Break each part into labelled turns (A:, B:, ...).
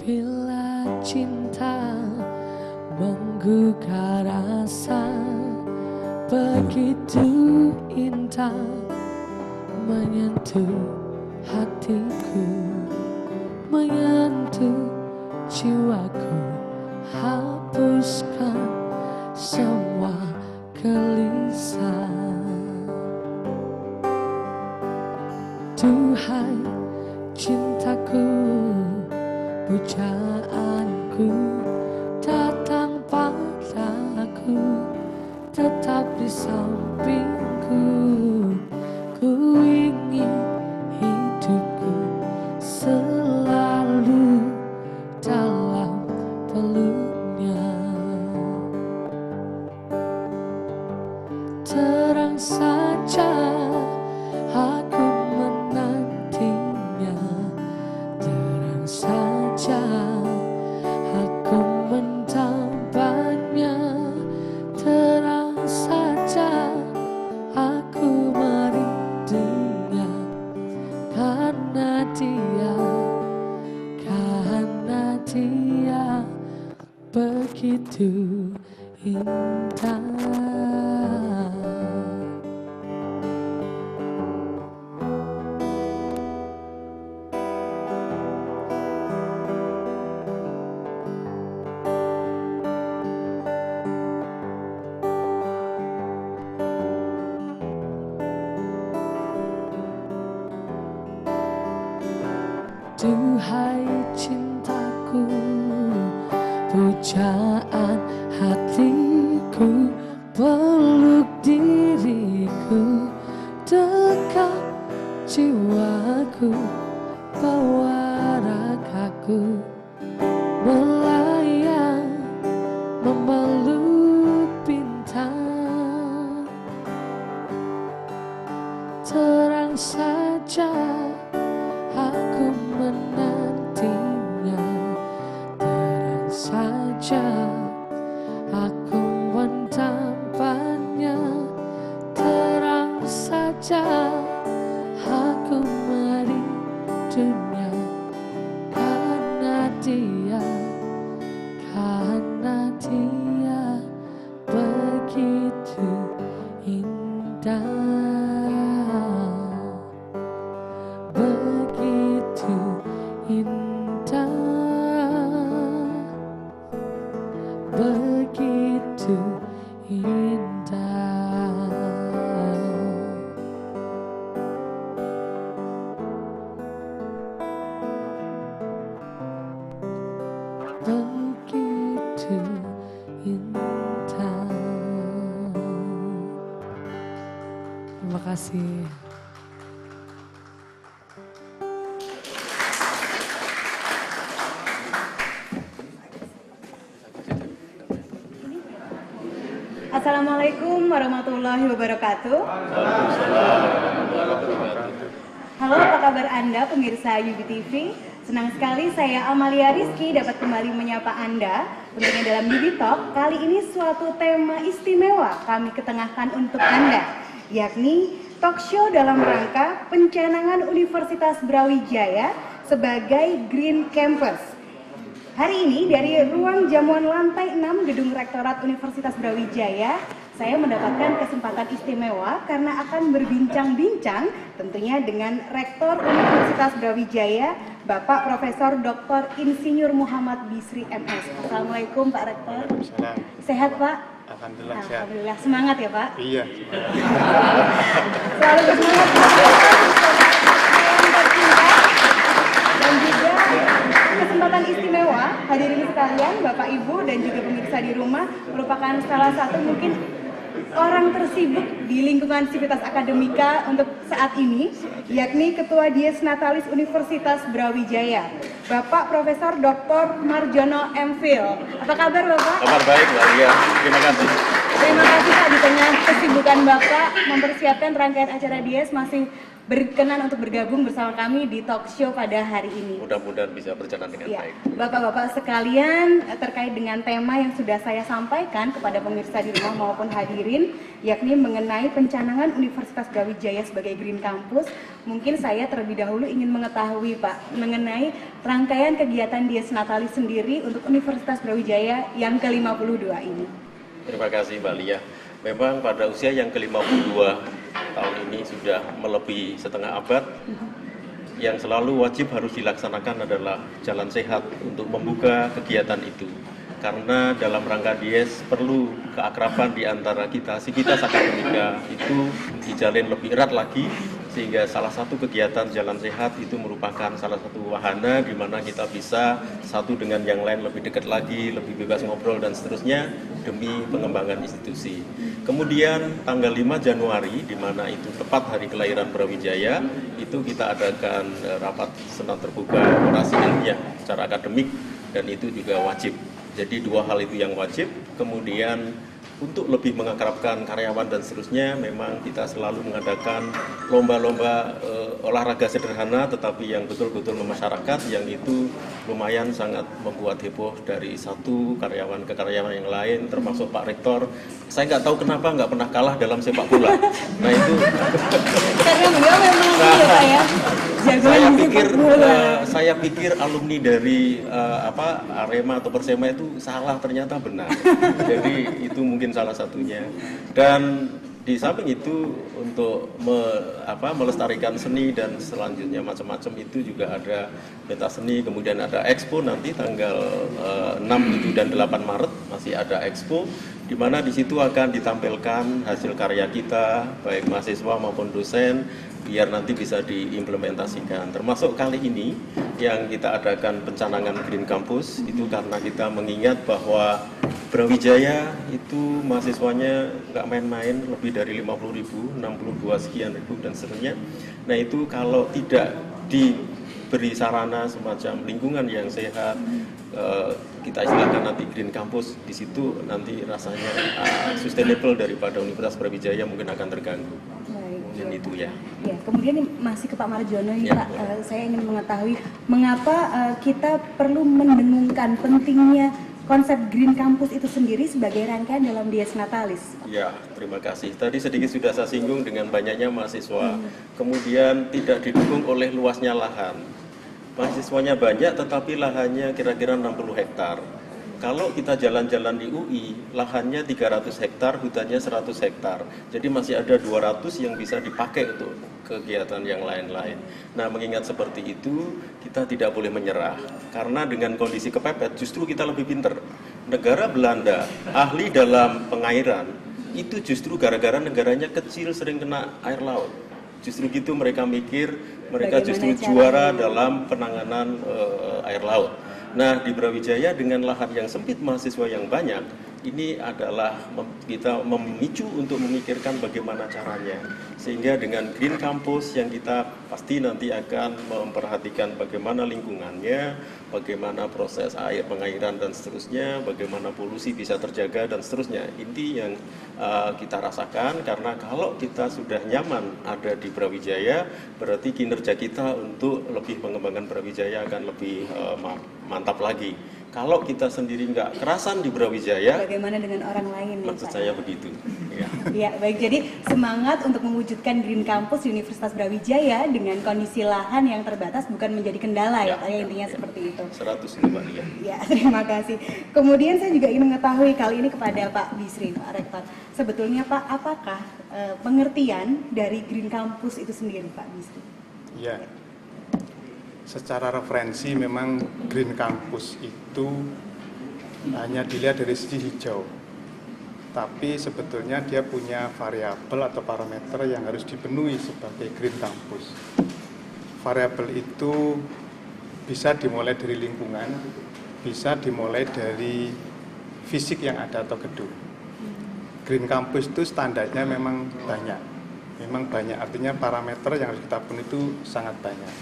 A: Bila cinta menggugah rasa, begitu indah menyentuh hatiku, menyentuh jiwaku, hapuskan semua gelisah. Duhai cintaku, pujaanku datang padaku, tetap di sampingku. Ku ingin hidupku selalu dalam peluknya. Terang saja aku menantinya, terang saja aku mendambanya, terang saja aku merindunya, karena dia begitu indah. Duhai cintaku, pujaan hatiku, peluk diriku, dekat jiwaku, bawa ragaku melayang memeluk bintang. Terang saja aku menantinya, terang saja aku mendambanya, terang saja aku merindunya, karena dia begitu indah. Begitu indah, begitu indah. Begitu indah. Terima kasih.
B: Assalamualaikum warahmatullahi wabarakatuh. Halo, apa kabar Anda pemirsa UB TV? Senang sekali saya Amalia Rizky dapat kembali menyapa Anda tentunya dalam UB Talk. Kali ini suatu tema istimewa kami ketengahkan untuk Anda, yakni talk show dalam rangka pencanangan Universitas Brawijaya sebagai Green Campus. Hari ini dari ruang jamuan lantai 6 Gedung Rektorat Universitas Brawijaya, saya mendapatkan kesempatan istimewa karena akan berbincang-bincang tentunya dengan Rektor Universitas Brawijaya, Bapak Profesor Dr. Insinyur Muhammad Bisri MS. Assalamualaikum Pak Rektor. Sehat Pak?
C: Alhamdulillah sehat.
B: Alhamdulillah, semangat ya Pak?
C: Iya.
B: Selalu bersemangat Pak. Dan juga kesempatan istimewa hadirin sekalian, Bapak Ibu dan juga pemirsa di rumah, merupakan salah satu mungkin orang tersibuk di lingkungan Sivitas Akademika untuk saat ini, yakni Ketua Dies Natalis Universitas Brawijaya, Bapak Profesor Dr. Marjono M. Phil. Apa kabar Bapak?
C: Kabar baik, Mbak. Iya, terima kasih.
B: Terima kasih Pak, di tengah kesibukan Bapak mempersiapkan rangkaian acara Dies masih berkenan untuk bergabung bersama kami di talk show pada hari ini.
C: Mudah-mudahan bisa berjalan dengan
B: Ya,
C: baik.
B: Bapak-bapak sekalian, terkait dengan tema yang sudah saya sampaikan kepada pemirsa di rumah maupun hadirin, yakni mengenai pencanangan Universitas Brawijaya sebagai Green Campus, mungkin saya terlebih dahulu ingin mengetahui Pak, mengenai rangkaian kegiatan Dies Natalis sendiri untuk Universitas Brawijaya yang ke-52 ini.
C: Terima kasih Mbak Lia. Memang pada usia yang ke-52 tahun ini sudah melebihi setengah abad, yang selalu wajib harus dilaksanakan adalah jalan sehat untuk membuka kegiatan itu. Karena dalam rangka Dies perlu keakraban di antara kita, sivitas akademika itu dijalin lebih erat lagi, sehingga salah satu kegiatan jalan sehat itu merupakan salah satu wahana di mana kita bisa satu dengan yang lain lebih dekat lagi, lebih bebas ngobrol dan seterusnya demi pengembangan institusi. Kemudian tanggal 5 Januari, di mana itu tepat hari kelahiran Brawijaya, itu kita adakan rapat senat terbuka orasi ilmiah secara akademik, dan itu juga wajib. Jadi dua hal itu yang wajib. Kemudian untuk lebih mengakrabkan karyawan dan seterusnya, memang kita selalu mengadakan lomba-lomba olahraga sederhana tetapi yang betul-betul memasyarakat, yang itu lumayan sangat membuat heboh dari satu karyawan ke karyawan yang lain, termasuk Pak Rektor. Saya nggak tahu kenapa nggak pernah kalah dalam sepak bola. Nah itu
B: Karena beliau memang ya,
C: saya pikir alumni dari Arema atau Persema itu salah, ternyata benar. Jadi itu mungkin salah satunya. Dan di samping itu untuk melestarikan seni dan selanjutnya macam-macam itu juga ada pentas seni, kemudian ada expo nanti tanggal 6, 7 dan 8 Maret masih ada expo, di mana di situ akan ditampilkan hasil karya kita baik mahasiswa maupun dosen, biar nanti bisa diimplementasikan. Termasuk kali ini yang kita adakan pencanangan Green Campus itu karena kita mengingat bahwa Brawijaya itu mahasiswanya nggak main-main, lebih dari 50.000, 62 sekian ribu dan seterusnya. Nah itu kalau tidak diberi sarana semacam lingkungan yang sehat, kita istilahkan nanti Green Campus, di situ nanti rasanya sustainable daripada Universitas Brawijaya mungkin akan terganggu. Dan itu ya.
B: Ya, kemudian masih ke Pak Marjono nih
C: Ya.
B: Pak, saya ingin mengetahui mengapa kita perlu mendengungkan pentingnya konsep Green Campus itu sendiri sebagai rangkaian dalam Dies Natalis.
C: Ya, terima kasih. Tadi sedikit sudah saya singgung dengan banyaknya mahasiswa, kemudian tidak didukung oleh luasnya lahan. Mahasiswanya banyak tetapi lahannya kira-kira 60 hektar. Kalau kita jalan-jalan di UI, lahannya 300 hektar, hutannya 100 hektar. Jadi masih ada 200 yang bisa dipakai untuk kegiatan yang lain-lain. Nah, mengingat seperti itu, kita tidak boleh menyerah. Karena dengan kondisi kepepet, justru kita lebih pinter. Negara Belanda, ahli dalam pengairan, itu justru gara-gara negaranya kecil sering kena air laut. Justru gitu mereka mikir, mereka justru juara dalam penanganan air laut. Nah, di Brawijaya dengan lahan yang sempit, mahasiswa yang banyak, ini adalah kita memicu untuk memikirkan bagaimana caranya. Sehingga dengan Green Campus yang kita pasti nanti akan memperhatikan bagaimana lingkungannya, bagaimana proses air pengairan dan seterusnya, bagaimana polusi bisa terjaga dan seterusnya. Inti yang kita rasakan, karena kalau kita sudah nyaman ada di Brawijaya, berarti kinerja kita untuk lebih mengembangkan Brawijaya akan lebih mantap lagi. Kalau kita sendiri nggak kerasan di Brawijaya,
B: bagaimana dengan orang lain?
C: Maksud saya begitu. Ya.
B: Ya, baik. Jadi semangat untuk mewujudkan Green Campus di Universitas Brawijaya dengan kondisi lahan yang terbatas bukan menjadi kendala ya, Pak, intinya seperti itu.
C: 100 itu Mbak Lia.
B: Ya, terima kasih. Kemudian saya juga ingin mengetahui kali ini kepada Pak Bisri, Pak Rektor. Sebetulnya Pak, apakah pengertian dari Green Campus itu sendiri, Pak Bisri?
D: Ya, secara referensi memang Green Campus itu hanya dilihat dari segi hijau. Tapi sebetulnya dia punya variabel atau parameter yang harus dipenuhi sebagai Green Campus. Variabel itu bisa dimulai dari lingkungan, bisa dimulai dari fisik yang ada atau gedung. Green Campus itu standarnya memang banyak. Memang banyak, artinya parameter yang harus kita penuhi itu sangat banyak.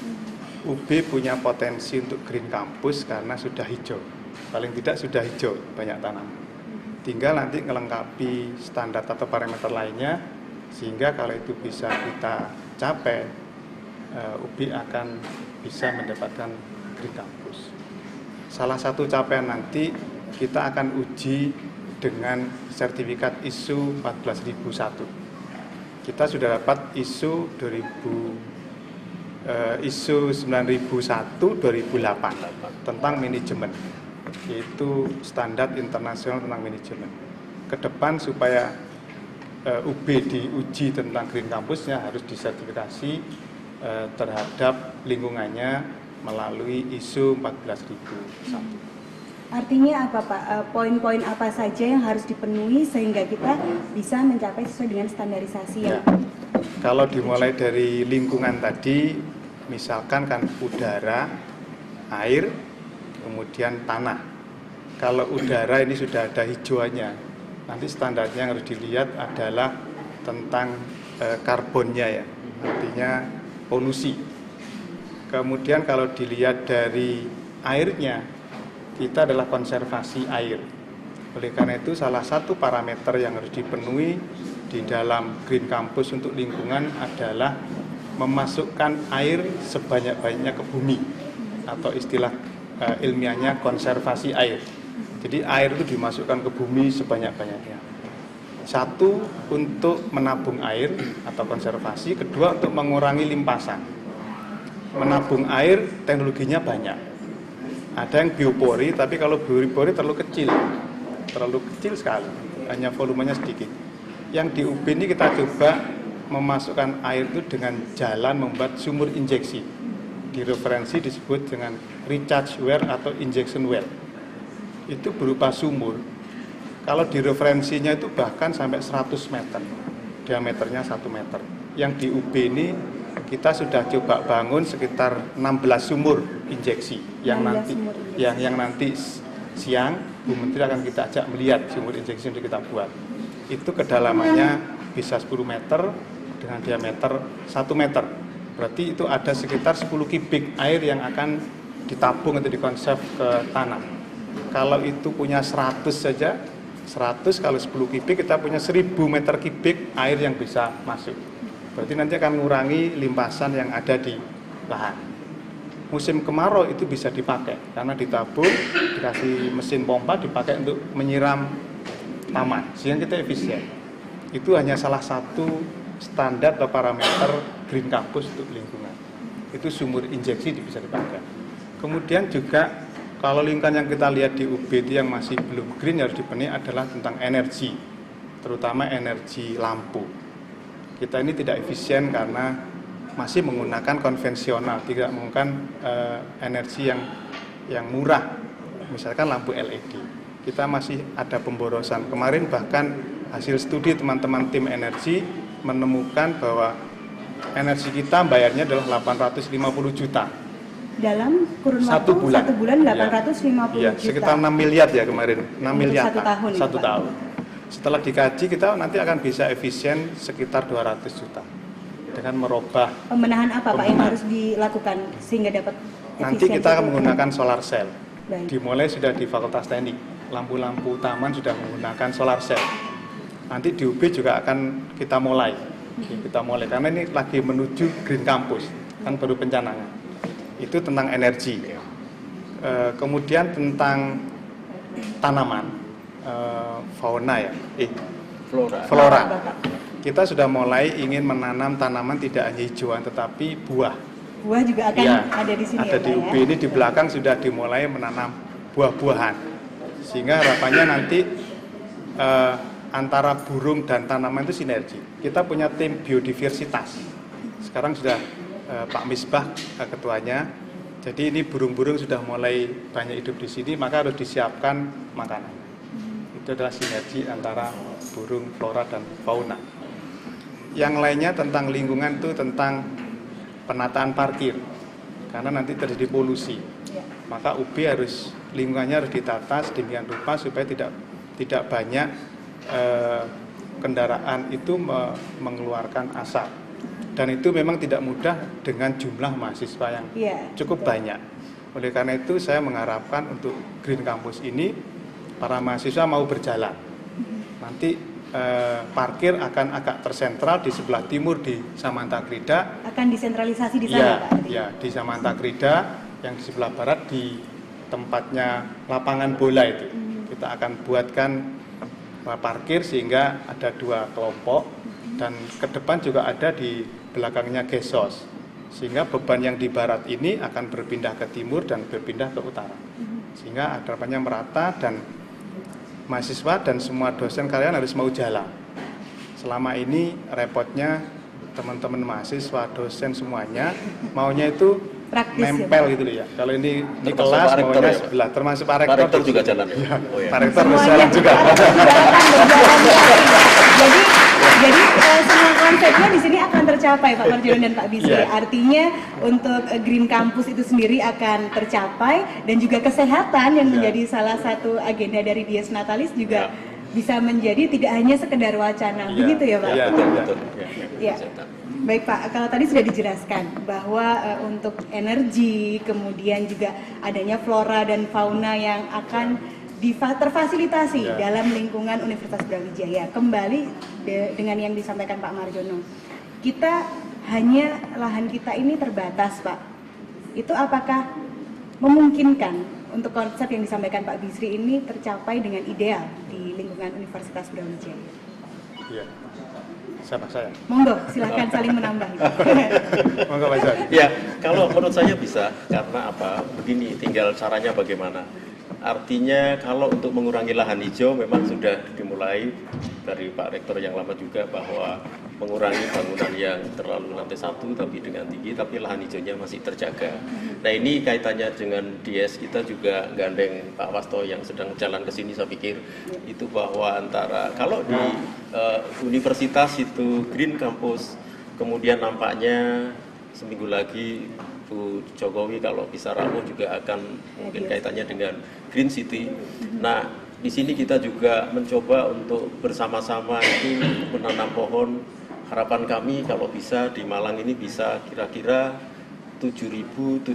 D: UB punya potensi untuk Green Campus karena sudah hijau. Paling tidak sudah hijau, banyak tanaman. tinggal nanti melengkapi standar atau parameter lainnya, sehingga kalau itu bisa kita capai, UB akan bisa mendapatkan Green Campus. Salah satu capaian nanti kita akan uji dengan sertifikat ISO 14001. Kita sudah dapat ISO 9001/2008 tentang manajemen, yaitu standar internasional tentang manajemen. Ke depan supaya UB diuji tentang Green Campusnya harus disertifikasi terhadap lingkungannya melalui ISO 14001.
B: Artinya apa Pak? Poin-poin apa saja yang harus dipenuhi sehingga kita bisa mencapai sesuai dengan standarisasi yang
D: Kalau dimulai dari lingkungan tadi, misalkan kan udara, air, kemudian tanah. Kalau udara ini sudah ada hijauannya, nanti standarnya yang harus dilihat adalah tentang karbonnya ya, artinya polusi. Kemudian kalau dilihat dari airnya, kita adalah konservasi air. Oleh karena itu salah satu parameter yang harus dipenuhi di dalam Green Campus untuk lingkungan adalah memasukkan air sebanyak-banyaknya ke bumi, atau istilah ilmiahnya konservasi air. Jadi air itu dimasukkan ke bumi sebanyak-banyaknya. Satu, untuk menabung air atau konservasi. Kedua, untuk mengurangi limpasan. Menabung air teknologinya banyak. Ada yang biopori, tapi kalau biopori terlalu kecil sekali, hanya volumenya sedikit. Yang di UB ini kita coba memasukkan air itu dengan jalan membuat sumur injeksi. Di referensi disebut dengan recharge well atau injection well. Itu berupa sumur. Kalau di referensinya itu bahkan sampai 100 meter, diameternya 1 meter. Yang di UB ini kita sudah coba bangun sekitar 16 sumur injeksi yang nanti siang Bu Menteri akan kita ajak melihat sumur injeksi yang kita buat. Itu kedalamannya bisa 10 meter dengan diameter 1 meter. Berarti itu ada sekitar 10 kubik air yang akan ditabung atau dikonsep ke tanah. Kalau itu punya 100 saja, 100 kalau 10 kubik kita punya 1000 meter kubik air yang bisa masuk. Berarti nanti akan mengurangi limpasan yang ada di lahan. Musim kemarau itu bisa dipakai karena ditabung, dikasih mesin pompa, dipakai untuk menyiram taman, sehingga kita efisien. Itu hanya salah satu standar atau parameter Green Campus untuk lingkungan. Itu sumur injeksi bisa dipakai. Kemudian juga kalau lingkungan yang kita lihat di UB itu yang masih belum green harus dipenuhi adalah tentang energi, terutama energi lampu. Kita ini tidak efisien karena masih menggunakan konvensional, tidak menggunakan energi yang murah, misalkan lampu LED. Kita masih ada pemborosan. Kemarin bahkan hasil studi teman-teman tim energi menemukan bahwa energi kita bayarnya adalah 850 juta.
B: Dalam kurun waktu 1 bulan 850
D: ya,
B: juta.
D: Sekitar 6 miliar ya kemarin, 6 miliar.
B: 1 tahun.
D: 1 tahun. Setelah dikaji kita nanti akan bisa efisien sekitar 200 juta dengan merubah.
B: Pembenahan apa Pak yang harus dilakukan sehingga dapat efisien?
D: Nanti kita akan menggunakan solar cell.
B: Baik.
D: Dimulai sudah di Fakultas Teknik, lampu-lampu taman sudah menggunakan solar cell. Nanti di UB juga akan kita mulai karena ini lagi menuju Green Campus, kan baru pencanangan. Itu tentang energi. Kemudian tentang tanaman. Fauna ya, flora. Kita sudah mulai ingin menanam tanaman tidak hanya hijauan tetapi buah.
B: Buah juga akan ada di sini.
D: Ada
B: ya,
D: di UB
B: ya?
D: ini di belakang sudah dimulai menanam buah-buahan. Sehingga harapannya nanti antara burung dan tanaman itu sinergi. Kita punya tim biodiversitas. Sekarang sudah Pak Misbah ketuanya. Jadi ini burung-burung sudah mulai banyak hidup di sini, maka harus disiapkan makanan. Itu adalah sinergi antara burung, flora, dan fauna. Yang lainnya tentang lingkungan itu tentang penataan parkir, karena nanti terjadi polusi. Maka UB lingkungannya harus ditata sedemikian rupa supaya tidak banyak kendaraan itu mengeluarkan asap. Dan itu memang tidak mudah dengan jumlah mahasiswa yang cukup banyak. Oleh karena itu saya mengharapkan untuk Green Campus ini para mahasiswa mau berjalan. nanti parkir akan agak tersentral di sebelah timur di Samantakrida.
B: Akan disentralisasi di
D: Ya,
B: sana, Pak?
D: ya, di Samantakrida, yang di sebelah barat di tempatnya lapangan bola itu. Kita akan buatkan parkir sehingga ada 2 kelompok, dan ke depan juga ada di belakangnya gesos. Sehingga beban yang di barat ini akan berpindah ke timur dan berpindah ke utara. Sehingga harapannya merata, dan mahasiswa dan semua dosen kalian harus mau jalan. Selama ini repotnya teman-teman mahasiswa, dosen semuanya maunya itu
B: Praktis,
D: nempel
B: ya,
D: gitu loh ya. Kalau ini di
C: Termasuk
D: kelas
C: Pak Rektor
D: maunya
C: ya, Pak?
D: sebelah, termasuk Pak
C: Pak
D: Rektor.
C: Rektor juga jalan ya?
D: Ya,
C: Oh ya.
D: Pak Rektor harus
B: Semuanya
D: jalan juga.
B: Jadi semua konsepnya di sini akan tercapai, Pak Marjono dan Pak Bisri.
D: Iya.
B: Artinya untuk Green Campus itu sendiri akan tercapai, dan juga kesehatan yang
D: Iya.
B: menjadi salah satu agenda dari Dies Natalis juga
C: Iya.
B: bisa menjadi tidak hanya sekedar wacana.
D: Iya.
B: Begitu ya, Pak?
D: Iya.
C: Betul, betul. Ya,
B: Ya. Baik Pak, kalau tadi sudah dijelaskan bahwa untuk energi, kemudian juga adanya flora dan fauna yang akan terfasilitasi
D: Ya.
B: dalam lingkungan Universitas Brawijaya. Kembali dengan yang disampaikan Pak Marjono, kita hanya lahan kita ini terbatas, Pak. Itu apakah memungkinkan untuk konsep yang disampaikan Pak Bisri ini tercapai dengan ideal di lingkungan Universitas Brawijaya?
D: Iya. Siapa saya?
B: Monggo, silahkan saling menambah.
D: Monggo Pak Zak.
C: Ya, kalau menurut saya bisa, karena apa? Begini, tinggal caranya bagaimana. Artinya kalau untuk mengurangi lahan hijau memang sudah dimulai dari Pak Rektor yang lama juga, bahwa mengurangi bangunan yang terlalu lantai 1 tapi dengan tinggi, tapi lahan hijaunya masih terjaga. Nah, ini kaitannya dengan DS, kita juga gandeng Pak Wasto yang sedang jalan ke sini, saya pikir itu bahwa antara kalau di universitas itu Green Campus, kemudian nampaknya seminggu lagi Bu Jokowi kalau bisa rawuh juga akan mungkin kaitannya dengan Green City. Nah, di sini kita juga mencoba untuk bersama-sama itu menanam pohon. Harapan kami kalau bisa di Malang ini bisa kira-kira 7.752.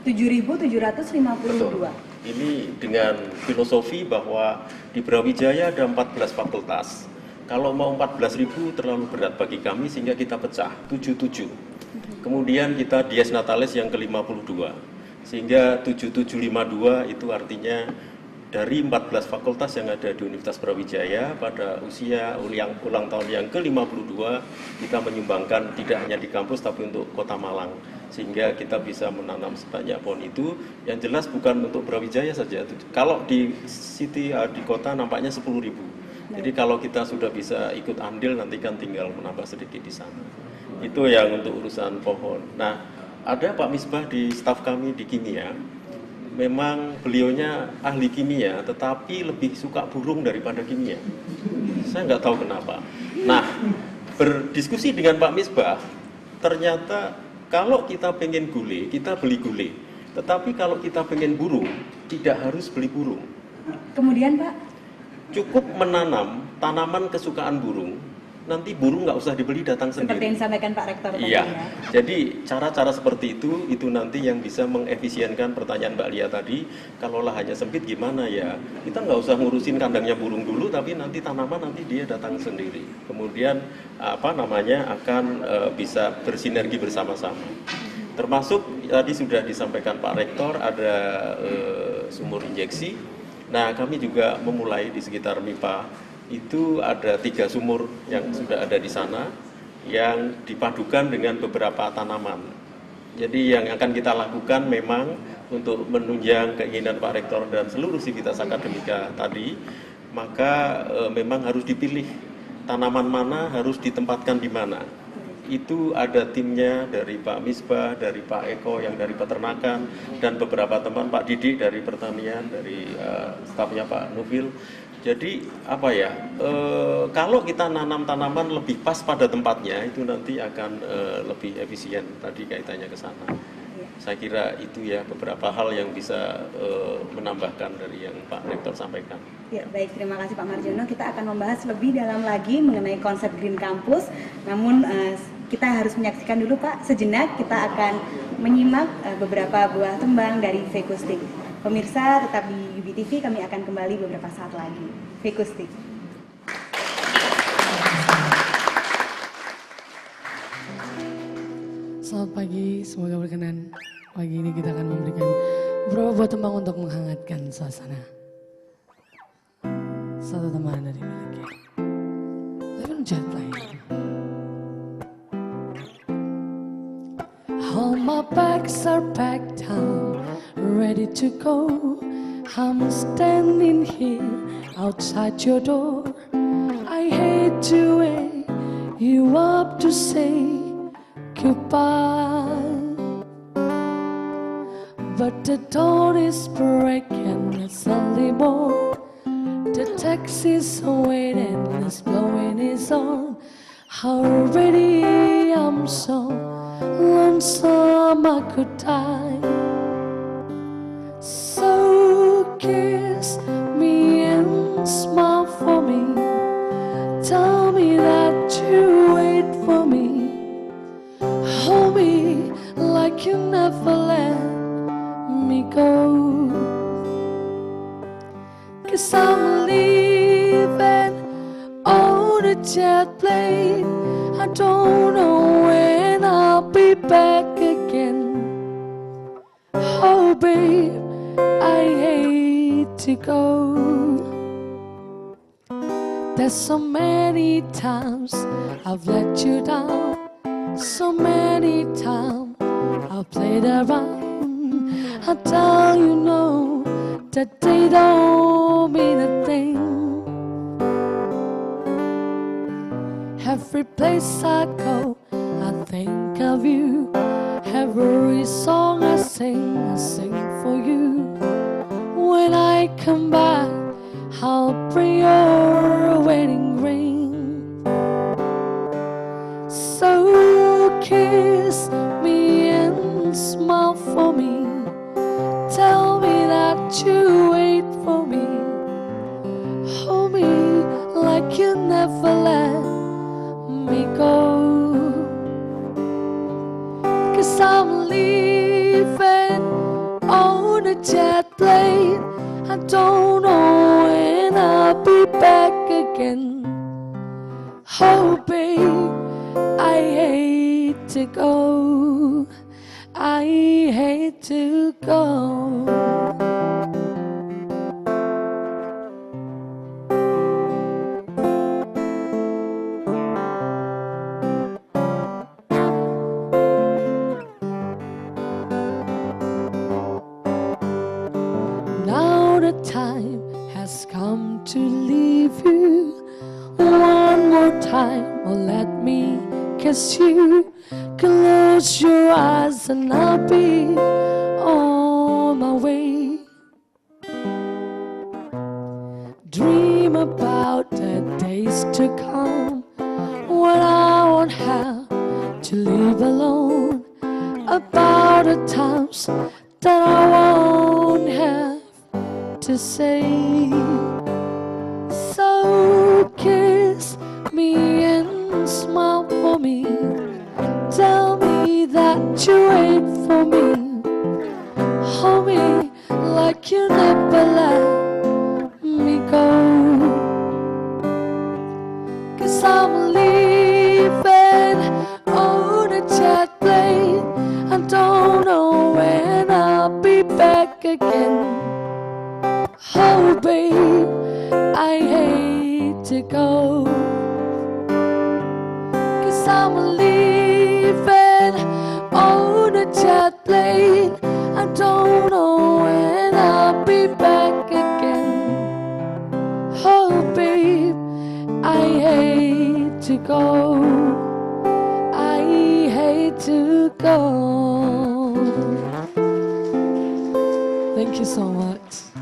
B: 7.752.
C: Ini dengan filosofi bahwa di Brawijaya ada 14 fakultas. Kalau mau 14.000 terlalu berat bagi kami, sehingga kita pecah 77. Kemudian kita Dies Natalis yang ke-52. Sehingga 7752 itu artinya dari 14 fakultas yang ada di Universitas Brawijaya pada usia ulang tahun yang ke-52, kita menyumbangkan tidak hanya di kampus tapi untuk Kota Malang, sehingga kita bisa menanam sebanyak pohon itu. Yang jelas bukan untuk Brawijaya saja. Kalau di city, di kota nampaknya 10.000. Jadi kalau kita sudah bisa ikut andil, nanti kan tinggal menambah sedikit di sana. Itu yang untuk urusan pohon. Nah, ada Pak Misbah di staf kami di kimia. Memang beliaunya ahli kimia, tetapi lebih suka burung daripada kimia. Saya nggak tahu kenapa. Nah, berdiskusi dengan Pak Misbah, ternyata kalau kita pengen gule, kita beli gule. Tetapi kalau kita pengen burung, tidak harus beli burung.
B: Kemudian Pak?
C: Cukup menanam tanaman kesukaan burung, nanti burung nggak usah dibeli, datang
B: Seperti
C: sendiri.
B: yang disampaikan Pak Rektor tadi
C: Iya,
B: ya.
C: jadi cara-cara seperti itu nanti yang bisa mengefisienkan pertanyaan Mbak Lia tadi. Kalau lahannya sempit gimana ya? Kita nggak usah ngurusin kandangnya burung dulu, tapi nanti tanaman nanti dia datang sendiri. Kemudian akan bisa bersinergi bersama-sama. Termasuk tadi sudah disampaikan Pak Rektor ada sumur injeksi. Nah, kami juga memulai di sekitar MIPA itu ada 3 sumur yang sudah ada di sana yang dipadukan dengan beberapa tanaman. Jadi yang akan kita lakukan memang untuk menunjang keinginan Pak Rektor dan seluruh sivitas akademika tadi, maka memang harus dipilih tanaman mana harus ditempatkan di mana. Itu ada timnya dari Pak Misbah, dari Pak Eko yang dari peternakan, dan beberapa teman, Pak Didik dari pertanian, dari stafnya Pak Nufil. Jadi kalau kita nanam tanaman lebih pas pada tempatnya, itu nanti akan lebih efisien. Tadi kaitannya ke sana. Saya kira itu ya beberapa hal yang bisa menambahkan dari yang Pak Rektor sampaikan.
B: Ya, baik, terima kasih Pak Marjono. Kita akan membahas lebih dalam lagi mengenai konsep Green Campus. Namun kita harus menyaksikan dulu Pak, sejenak kita akan menyimak beberapa buah tembang dari Vekustik. Pemirsa tetap di UB TV, kami akan kembali beberapa saat lagi. Vekustik.
A: Selamat pagi, semoga berkenan. Pagi ini kita akan memberikan beberapa buah tembang untuk menghangatkan suasana. Satu tembang dari miliknya Living Jet Plane. All my bags are packed, I'm ready to go. I'm standing here outside your door. I hate to wake you up to say goodbye, but the dawn is breaking, it's early morning. The taxi's waiting, it's blowing its horn. Already I'm so lonesome I could die. So kiss me and smile for me. Tell me that you wait for me. Hold me like you never let me go. 'Cause I'm leaving on a jet plane. I don't know when I'll be back again. Oh babe, I hate to go. There's so many times I've let you down. So many times I've played around. I tell you no, that they don't mean a thing. Every place I go, I think of you. Every song I sing for you. When I come back, I'll bring your wedding ring. So kiss me and smile for me. Tell me that you wait for me. Hold me like you never let me go. 'Cause I'm leaving on a jet plane. I don't know when I'll be back again. Oh babe, I hate to go. I hate to go. Now the time has come to leave you. One more time, or let me kiss you. Close your eyes and I'll be on my way. Dream about the days to come when I won't have to live alone. About the times that I won't have to say. So kiss me and smile for me. Tell me that you wait for me. Hold me like you never let me go. 'Cause I'm leaving on a jet plane. I don't know when I'll be back again. Oh babe, I hate to go. 'Cause I'm leaving on a jet plane. I don't know when I'll be back again. Oh babe, I hate to go. I hate to go. Thank you so much.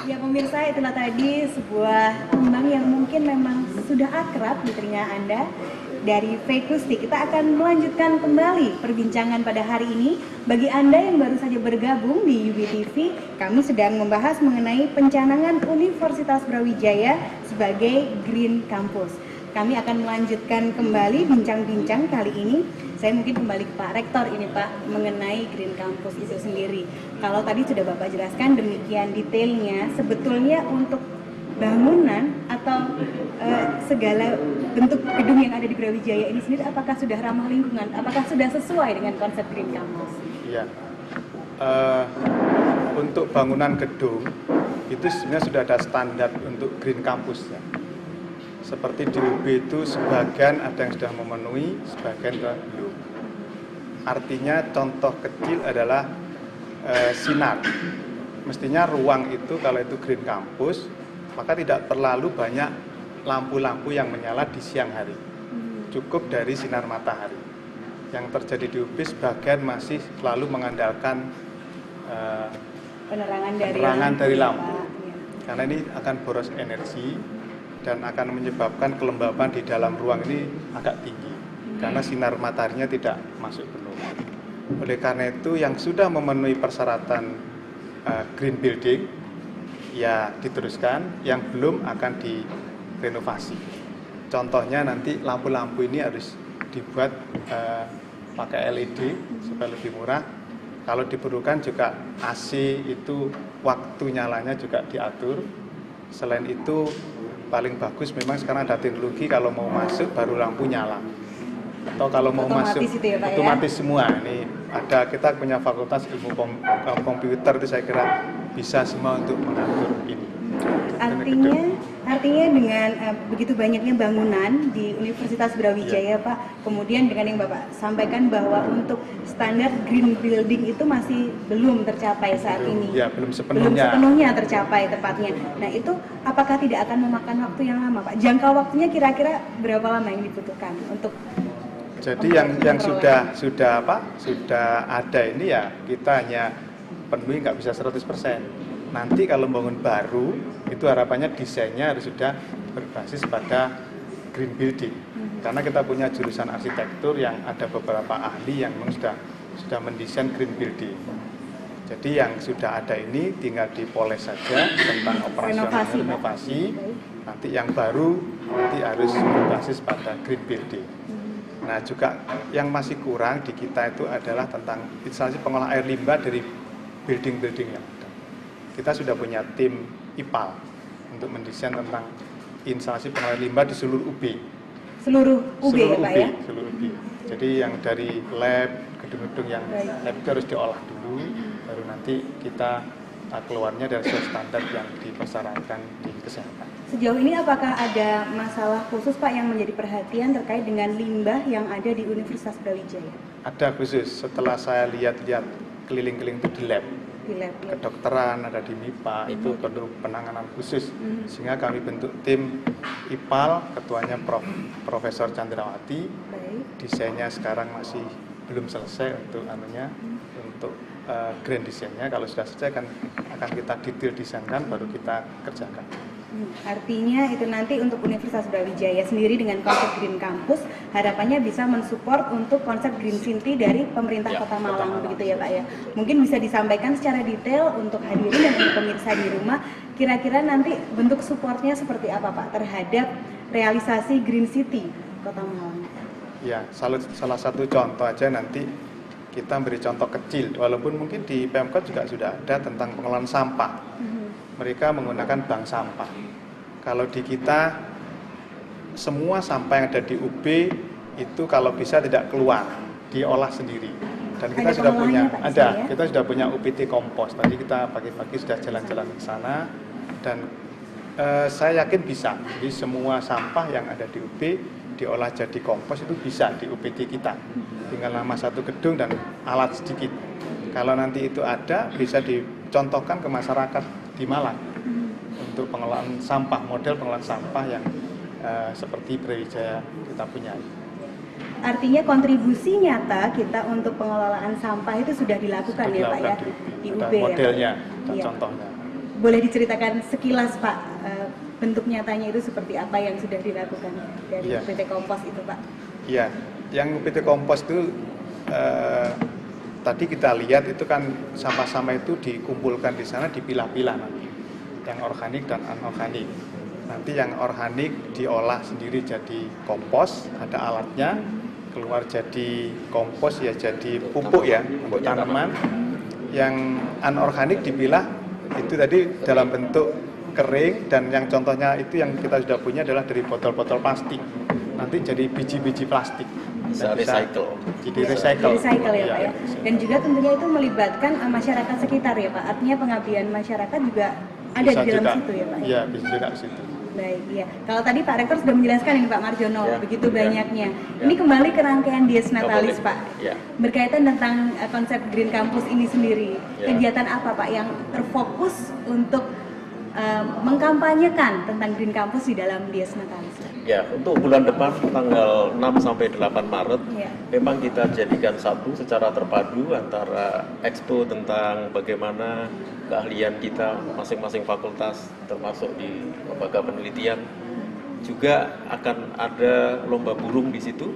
B: Ya pemirsa, itulah tadi sebuah tembang yang mungkin memang sudah akrab di telinga Anda dari Vekustik. Kita akan melanjutkan kembali perbincangan pada hari ini. Bagi Anda yang baru saja bergabung di UB TV, kami sedang membahas mengenai pencanangan Universitas Brawijaya sebagai Green Campus. Kami akan melanjutkan kembali bincang-bincang kali ini. Saya mungkin kembali ke Pak Rektor ini Pak, mengenai Green Campus itu sendiri. Kalau tadi sudah Bapak jelaskan demikian detailnya, sebetulnya untuk bangunan atau segala bentuk gedung yang ada di Brawijaya ini sendiri, apakah sudah ramah lingkungan? Apakah sudah sesuai dengan konsep Green Campus?
D: Iya. Untuk bangunan gedung itu sebenarnya sudah ada standar untuk Green Campus ya. Seperti di UB itu sebagian ada yang sudah memenuhi, sebagian belum. Artinya contoh kecil adalah sinar. Mestinya ruang itu kalau itu Green Campus, maka tidak terlalu banyak lampu-lampu yang menyala di siang hari. Cukup dari sinar matahari. Yang terjadi di UB sebagian masih selalu mengandalkan penerangan dari lampu. Karena ini akan boros energi dan akan menyebabkan kelembaban di dalam ruang ini agak tinggi karena sinar mataharinya tidak masuk penuh. Oleh karena itu yang sudah memenuhi persyaratan green building ya diteruskan, yang belum akan direnovasi. Contohnya nanti lampu-lampu ini harus dibuat pakai LED supaya lebih murah. Kalau diperlukan juga AC itu waktu nyalanya juga diatur. Selain itu paling bagus memang sekarang ada teknologi kalau mau masuk baru lampu nyala. Atau kalau mau
B: otomatis
D: masuk
B: itu ya, Pak,
D: otomatis semua. Ini ada, kita punya fakultas ilmu komputer itu saya kira bisa semua untuk mengatur ini.
B: Artinya dengan begitu banyaknya bangunan di Universitas Brawijaya, Pak, kemudian dengan yang Bapak sampaikan bahwa untuk standar green building itu masih belum tercapai saat ini.
D: Ya, belum sepenuhnya
B: tercapai tepatnya. Nah, itu apakah tidak akan memakan waktu yang lama, Pak? Jangka waktunya kira-kira berapa lama yang dibutuhkan untuk?
D: Jadi yang sudah ada ini ya kita hanya penuhi, nggak bisa 100%. Nanti kalau bangun baru itu harapannya desainnya harus sudah berbasis pada green building. Karena kita punya jurusan arsitektur yang ada beberapa ahli yang memang sudah mendesain green building. Jadi yang sudah ada ini tinggal dipoles saja tentang operasional renovasi. Nanti yang baru nanti harus berbasis pada green building. Nah juga yang masih kurang di kita itu adalah tentang instalasi pengolahan air limbah dari building-building yang ada. Kita sudah punya tim IPAL untuk mendesain tentang instalasi pengolahan limbah di seluruh UB.
B: Seluruh UB ya Pak ya?
D: Seluruh UB. Jadi yang dari lab, gedung-gedung yang lab itu harus diolah dulu, baru nanti kita keluarnya dari sesuai standar yang dipersyaratkan di kesehatan.
B: Sejauh ini apakah ada masalah khusus Pak yang menjadi perhatian terkait dengan limbah yang ada di Universitas Brawijaya?
D: Ada khusus, setelah saya lihat-lihat keliling-keliling itu di lab. Kedokteran, ada di MIPA, itu perlu penanganan khusus. Sehingga kami bentuk tim IPAL, ketuanya Profesor Chandrawati. Desainnya sekarang masih belum selesai untuk grand desainnya. Kalau sudah selesai akan kita detail desainkan, baru kita kerjakan.
B: Artinya itu nanti untuk Universitas Brawijaya sendiri dengan konsep Green Campus harapannya bisa mensupport untuk konsep Green City dari pemerintah Kota Malang begitu ya Pak ya. Mungkin bisa disampaikan secara detail untuk hadirin dan untuk pemirsa di rumah, kira-kira nanti bentuk supportnya seperti apa Pak terhadap realisasi Green City Kota Malang?
D: Ya, salah satu contoh aja nanti kita beri contoh kecil, walaupun mungkin di Pemkot juga sudah ada tentang pengelolaan sampah. Mereka menggunakan bank sampah. Kalau di kita, semua sampah yang ada di UB itu kalau bisa tidak keluar, diolah sendiri. Dan kita sudah punya, kita sudah punya UPT kompos. Tadi kita pagi-pagi sudah jalan-jalan ke sana, dan saya yakin bisa. Jadi semua sampah yang ada di UB diolah jadi kompos itu bisa di UPT kita. Tinggal nama satu gedung dan alat sedikit. Kalau nanti itu ada, bisa dicontohkan ke masyarakat di Malang untuk pengelolaan sampah, model pengelolaan sampah yang seperti Brawijaya kita punya.
B: Artinya kontribusi nyata kita untuk pengelolaan sampah itu sudah dilakukan ya Pak ya di UB
D: modelnya
B: ya,
D: dan contohnya.
B: Boleh diceritakan sekilas Pak bentuk nyatanya itu seperti apa yang sudah dilakukan dari PT Kompos itu Pak? Iya,
D: yang PT Kompos itu tadi kita lihat itu kan sampah-sampah itu dikumpulkan di sana, dipilah-pilah nanti, yang organik dan anorganik. Nanti yang organik diolah sendiri jadi kompos, ada alatnya, keluar jadi kompos ya jadi pupuk ya untuk tanaman. Yang anorganik dipilah itu tadi dalam bentuk kering, dan yang contohnya itu yang kita sudah punya adalah dari botol-botol plastik. Nanti jadi biji-biji plastik.
C: Bisa recycle.
D: Jadi recycle.
B: Recycle ya Pak ya.
D: Recycle.
B: Dan juga tentunya itu melibatkan masyarakat sekitar ya Pak. Artinya pengabdian masyarakat juga ada
D: Bisa
B: di dalam
D: juga,
B: situ ya Pak.
D: Iya, bisa juga di situ.
B: Baik, ya. Kalau tadi Pak Rektor sudah menjelaskan ini Pak Marjono,
C: Ya,
B: begitu
C: ya,
B: banyaknya.
C: ya.
B: Ini kembali ke rangkaian Dies Natalis
C: Kembali,
B: Pak.
C: ya.
B: Berkaitan tentang konsep Green Campus ini sendiri.
C: Ya.
B: Kegiatan apa Pak yang terfokus untuk mengkampanyekan tentang Green Campus di dalam Dies Natalis?
C: Ya, untuk bulan depan tanggal 6 sampai 8 Maret
B: Ya.
C: memang kita jadikan satu secara terpadu antara expo tentang bagaimana keahlian kita masing-masing fakultas termasuk di lembaga penelitian. Juga akan ada lomba burung di situ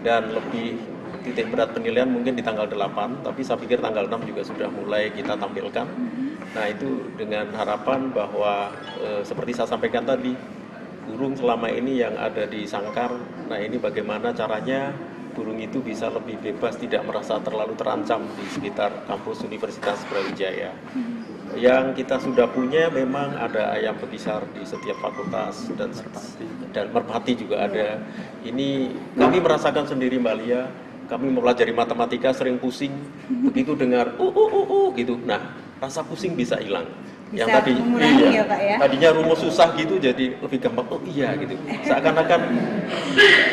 C: dan lebih titik berat penilaian mungkin di tanggal 8, tapi saya pikir tanggal 6 juga sudah mulai kita tampilkan. Nah, itu dengan harapan bahwa seperti saya sampaikan tadi, burung selama ini yang ada di sangkar, nah ini bagaimana caranya burung itu bisa lebih bebas, tidak merasa terlalu terancam di sekitar kampus Universitas Brawijaya. Yang kita sudah punya memang ada ayam bekisar di setiap fakultas dan merpati juga ada. Ini kami merasakan sendiri Mbak Lia, kami mempelajari matematika sering pusing, begitu dengar gitu. Nah, rasa pusing bisa hilang.
B: Bisa
C: Yang tadi
B: mengurangi ya, Pak, ya?
C: Tadinya rumus susah gitu jadi lebih gampang. Oh iya gitu.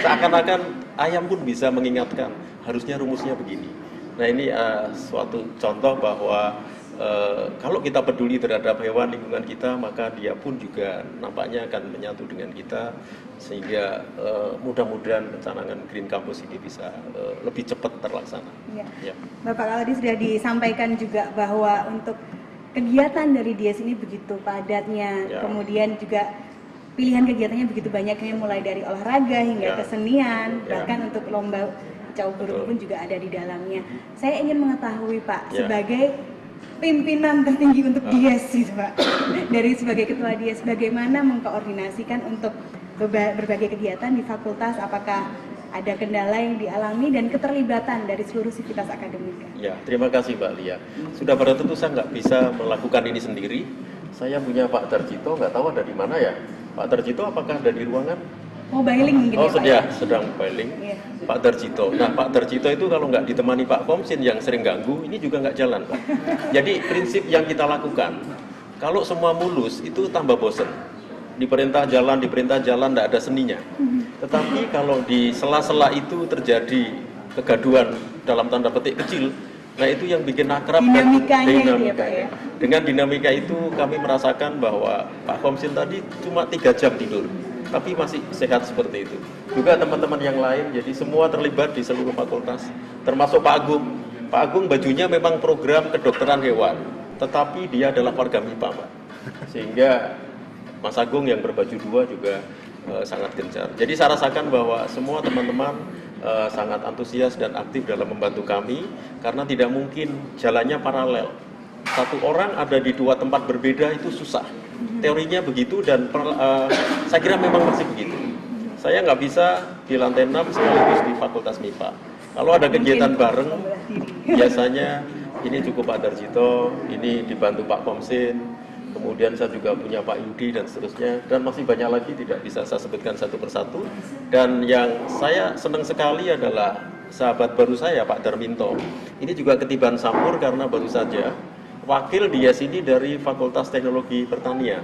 C: Seakan-akan ayam pun bisa mengingatkan harusnya rumusnya begini. Nah, ini suatu contoh bahwa kalau kita peduli terhadap hewan lingkungan kita, maka dia pun juga nampaknya akan menyatu dengan kita, sehingga mudah-mudahan pencanangan Green Campus ini bisa lebih cepat terlaksana.
B: Ya.
C: Ya.
B: Bapak kalau tadi sudah disampaikan juga bahwa untuk kegiatan dari Dies ini begitu padatnya,
C: Ya.
B: kemudian juga pilihan kegiatannya begitu banyaknya, mulai dari olahraga hingga
C: Ya.
B: kesenian,
C: Ya.
B: bahkan untuk lomba cau burung
C: Betul.
B: pun juga ada di dalamnya. Saya ingin mengetahui Pak,
C: Ya.
B: sebagai pimpinan tertinggi untuk Dies gitu Pak, dari sebagai ketua Dies, bagaimana mengkoordinasikan untuk berbagai kegiatan di fakultas, apakah ada kendala yang dialami dan keterlibatan dari seluruh sivitas akademika?
C: Ya, terima kasih Mbak Lia. Sudah pada tentu saya nggak bisa melakukan ini sendiri. Saya punya Pak Darjito, nggak tahu ada di mana ya. Pak Darjito apakah ada di ruangan?
B: Mobiling mungkin
C: Oh,
B: ya Pak ya?
C: sedang mobiling.
B: Iya.
C: Pak Darjito. Nah, Pak Darjito itu kalau nggak ditemani Pak Komsin yang sering ganggu, ini juga nggak jalan, Pak. Jadi prinsip yang kita lakukan, kalau semua mulus itu tambah bosen. Diperintah jalan, nggak ada seninya. Tetapi kalau di sela-sela itu terjadi kegaduhan dalam tanda petik kecil, nah itu yang bikin akrab.
B: Dinamikanya itu ya, Pak,
C: dinamikanya.
B: ya?
C: Dengan dinamika itu kami merasakan bahwa Pak Komsin tadi cuma 3 jam tidur, tapi masih sehat seperti itu. Juga teman-teman yang lain, jadi semua terlibat di seluruh fakultas, termasuk Pak Agung. Pak Agung bajunya memang program kedokteran hewan, tetapi dia adalah warga MIPA, Pak. Sehingga Mas Agung yang berbaju 2 juga sangat gencar. Jadi saya rasakan bahwa semua teman-teman sangat antusias dan aktif dalam membantu kami, karena tidak mungkin jalannya paralel. Satu orang ada di 2 tempat berbeda itu susah. Teorinya begitu dan saya kira memang masih begitu. Saya nggak bisa di lantai 6 sekaligus di Fakultas MIPA. Kalau ada kegiatan bareng, biasanya ini cukup Pak Darjito, ini dibantu Pak Komsin, kemudian saya juga punya Pak Yudi dan seterusnya, dan masih banyak lagi tidak bisa saya sebutkan satu persatu. Dan yang saya senang sekali adalah sahabat baru saya Pak Darminto. Ini juga ketiban sampur karena baru saja wakil Dies ini dari Fakultas Teknologi Pertanian,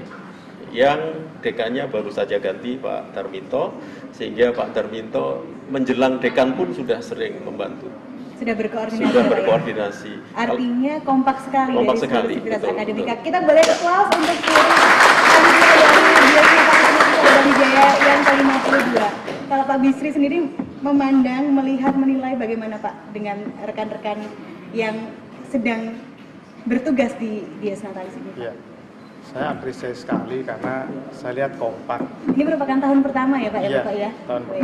C: yang dekannya baru saja ganti Pak Darminto, sehingga Pak Darminto menjelang dekan pun sudah sering membantu.
B: Sudah berkoordinasi.
C: Sudah
B: Pak, ya?
C: berkoordinasi.
B: Artinya kompak sekali
C: Kompak
B: dari
C: sekali,
B: seluruh sivitas
C: betul,
B: akademika.
C: betul.
B: Kita boleh applause untuk seluruh panitia dari Dies Natalis Brawijaya yang ke-52. Kalau Pak Bisri sendiri memandang, melihat, menilai bagaimana Pak dengan rekan-rekan yang sedang bertugas di Dies Natalis ini?
D: Iya, saya apresiasi sekali karena saya lihat kompak.
B: Ini merupakan tahun pertama ya Pak ya,
D: Iya,
B: Bapak ya?
D: tahun
B: Baik.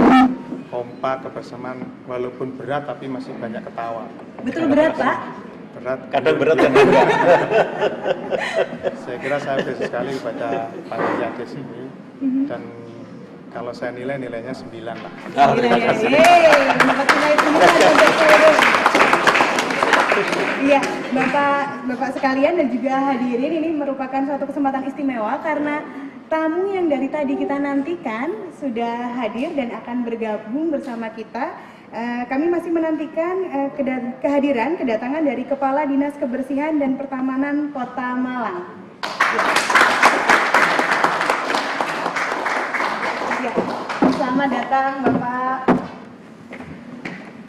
D: kompak, kebersamaan walaupun berat tapi masih banyak ketawa.
B: Betul berat Pak?
D: berat.
C: Kadang berat, kadang enggak.
D: Saya kira saya bersyukur sekali kepada panitia di sini dan kalau saya nilainya 9 lah.
B: Yeay, dapat nilai semua untuk seluruh. Iya, Bapak sekalian dan juga hadirin, ini merupakan suatu kesempatan istimewa karena tamu yang dari tadi kita nantikan sudah hadir dan akan bergabung bersama kita. Kami masih menantikan kedatangan dari Kepala Dinas Kebersihan dan Pertamanan Kota Malang. Ya, selamat datang Bapak.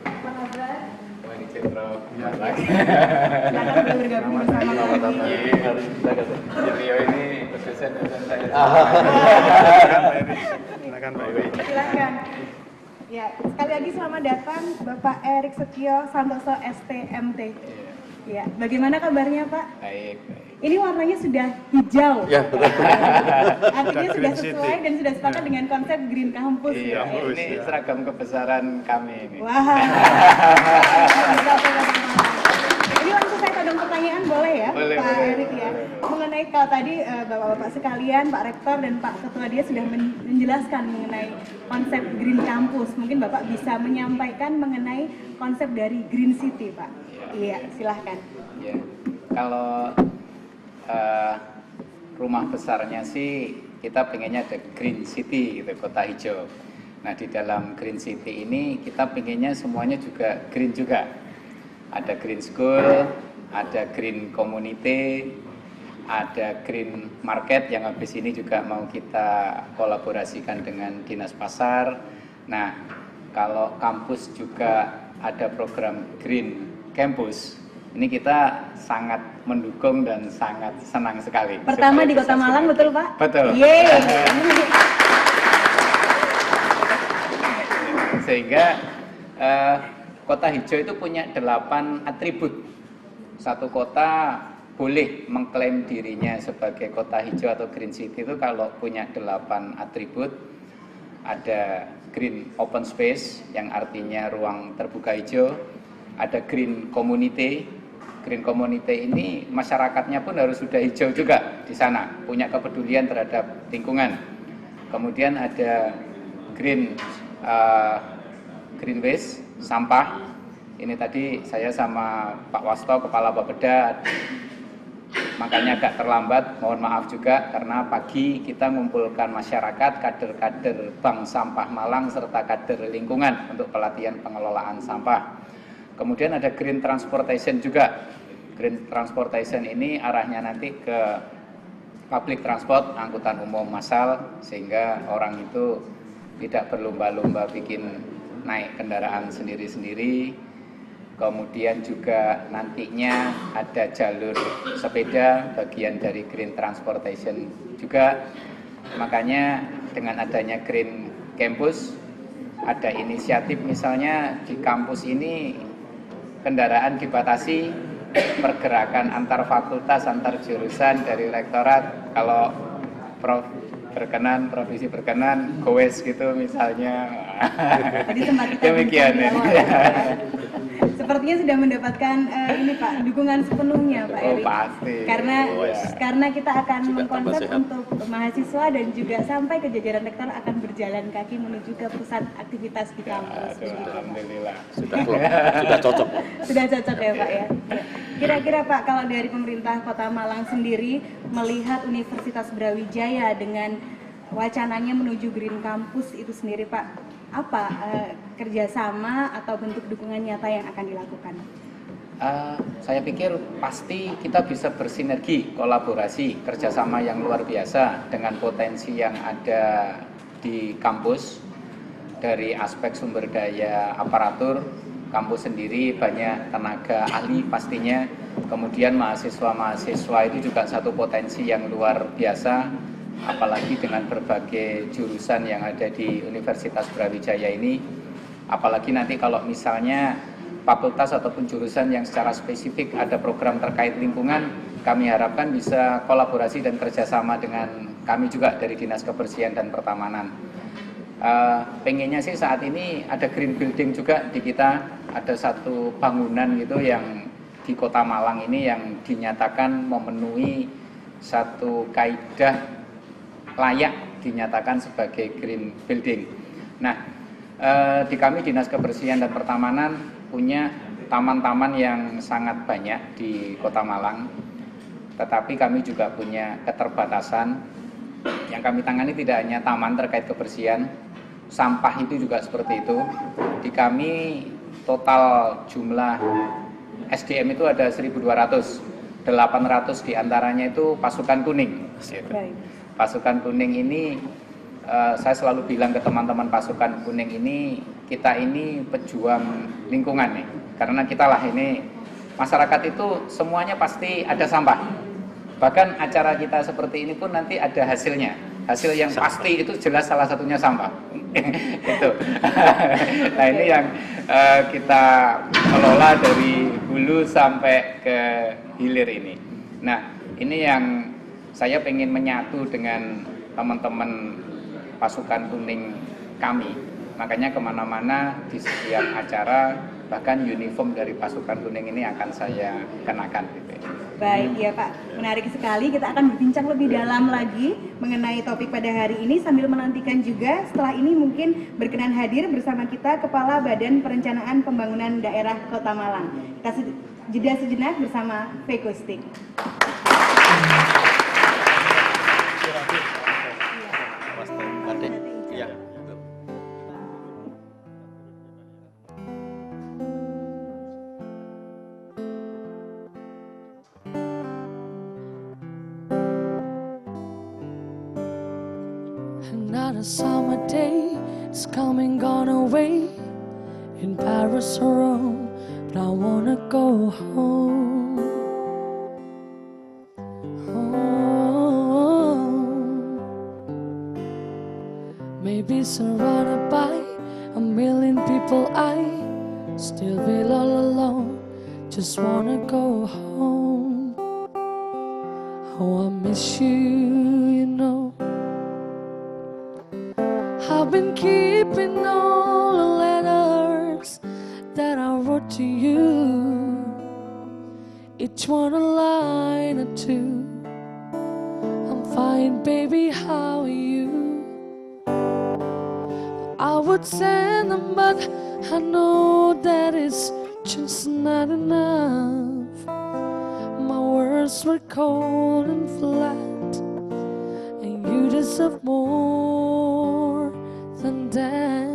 B: Apa kabar? Silakan boleh bergabung bersama kami.
E: Beliau ini dosen saya.
D: Silakan Pak Iwi.
B: Silakan. Ya, sekali lagi selamat datang Bapak Erik Setio Santoso STMT. Ya, bagaimana kabarnya Pak?
E: Baik.
B: Ini warnanya sudah hijau.
C: Ya, betul.
B: Artinya sudah
D: Green
B: sesuai
D: City.
B: dan sudah sepakat dengan konsep Green Campus.
E: Iya,
B: ya.
E: ini seragam kebesaran kami ini.
B: Wah. Ini langsung saya todong pertanyaan boleh ya,
E: Boleh,
B: Pak
E: boleh.
B: Erik ya. Mengenai kalau tadi Bapak-bapak sekalian, Pak Rektor dan Pak Ketua dia sudah menjelaskan mengenai konsep Green Campus. Mungkin Bapak bisa menyampaikan mengenai konsep dari Green City, Pak. Iya, silahkan.
E: Ya. Kalau rumah besarnya sih kita pengennya ada Green City gitu, kota hijau. Nah, di dalam Green City ini kita pengennya semuanya juga green juga. Ada Green School, ada Green Community, ada Green Market yang habis ini juga mau kita kolaborasikan dengan Dinas Pasar. Nah, kalau kampus juga ada program Green Campus. Ini kita sangat mendukung dan sangat senang sekali.
B: Pertama
E: supaya
B: di Kota
E: bisa
B: Malang,
E: sinergi.
B: betul Pak?
E: Betul.
B: Yeay.
E: Sehingga kota hijau itu punya 8 atribut. Satu kota boleh mengklaim dirinya sebagai kota hijau atau Green City itu kalau punya 8 atribut. Ada Green Open Space yang artinya ruang terbuka hijau. Ada Green Community. Green Community ini masyarakatnya pun harus sudah hijau juga di sana, punya kepedulian terhadap lingkungan. Kemudian ada Green Green Waste, sampah. Ini tadi saya sama Pak Wasto, Kepala Bapeda, makanya agak terlambat, mohon maaf juga karena pagi kita mengumpulkan masyarakat, kader-kader Bank Sampah Malang serta kader lingkungan untuk pelatihan pengelolaan sampah. Kemudian ada Green Transportation juga. Green Transportation ini arahnya nanti ke public transport, angkutan umum massal, sehingga orang itu tidak berlomba-lomba bikin naik kendaraan sendiri-sendiri. Kemudian juga nantinya ada jalur sepeda, bagian dari Green Transportation juga. Makanya dengan adanya Green Campus, ada inisiatif misalnya di kampus ini kendaraan dibatasi, pergerakan antar fakultas, antar jurusan dari rektorat. Kalau Prof berkenan, provisi berkenan, goes gitu misalnya.
B: Tadi sempat kita
E: Demikian ya.
B: bincang di awal, Sepertinya sudah mendapatkan ini Pak dukungan sepenuhnya Pak
E: Oh
B: Erik.
E: pasti.
B: Karena kita akan
C: Sudah
B: mengkonsep
C: tambah sehat.
B: untuk mahasiswa dan juga sampai ke jajaran rektor akan berjalan kaki menuju ke pusat aktivitas di kampus.
E: Aduh,
B: Begitu, Pak.
E: alhamdulillah.
C: Sudah cocok.
B: Sudah cocok ya Pak ya. Kira-kira Pak kalau dari pemerintah Kota Malang sendiri melihat Universitas Brawijaya dengan wacananya menuju Green Campus itu sendiri Pak, apa kerjasama atau bentuk dukungan nyata yang akan dilakukan?
E: Saya pikir pasti kita bisa bersinergi, kolaborasi, kerjasama yang luar biasa dengan potensi yang ada di kampus. Dari aspek sumber daya aparatur, kampus sendiri banyak tenaga ahli pastinya. Kemudian mahasiswa-mahasiswa itu juga satu potensi yang luar biasa, apalagi dengan berbagai jurusan yang ada di Universitas Brawijaya ini. Apalagi nanti kalau misalnya fakultas ataupun jurusan yang secara spesifik ada program terkait lingkungan, kami harapkan bisa kolaborasi dan kerjasama dengan kami juga dari Dinas Kebersihan dan Pertamanan. Pengennya sih saat ini ada green building juga di kita, ada satu bangunan gitu yang di Kota Malang ini yang dinyatakan memenuhi satu kaidah layak dinyatakan sebagai green building. Nah, di kami Dinas Kebersihan dan Pertamanan punya taman-taman yang sangat banyak di Kota Malang, tetapi kami juga punya keterbatasan. Yang kami tangani tidak hanya taman terkait kebersihan, sampah itu juga seperti itu. Di kami total jumlah SDM itu ada 1.200, 800 diantaranya itu pasukan kuning. Pasukan kuning ini, saya selalu bilang ke teman-teman pasukan kuning ini, kita ini pejuang lingkungan nih. Karena kita lah ini, masyarakat itu semuanya pasti ada sampah. Bahkan acara kita seperti ini pun nanti ada hasilnya. Hasil yang pasti itu jelas salah satunya sampah. Itu. Nah ini yang kita kelola dari hulu sampai ke hilir ini. Nah ini yang saya pengen menyatu dengan teman-teman pasukan kuning kami. Makanya kemana-mana di setiap acara, bahkan uniform dari pasukan kuning ini akan saya kenakan.
B: Baik ya Pak, menarik sekali. Kita akan berbincang lebih dalam lagi mengenai topik pada hari ini sambil menantikan juga setelah ini mungkin berkenan hadir bersama kita Kepala Badan Perencanaan Pembangunan Daerah Kota Malang. Kita jeda sejenak bersama Vekustik.
A: Another summer day is coming, gone away in Paris or Rome, but I wanna go home. Maybe surrounded by a million people, I still feel all alone. Just wanna go home. Oh, I miss you, you know. I've been keeping all the letters that I wrote to you, each one a line or two. I'm fine, baby, how are you? I would send them, but I know that it's just not enough. My words were cold and flat, and you deserve more than that.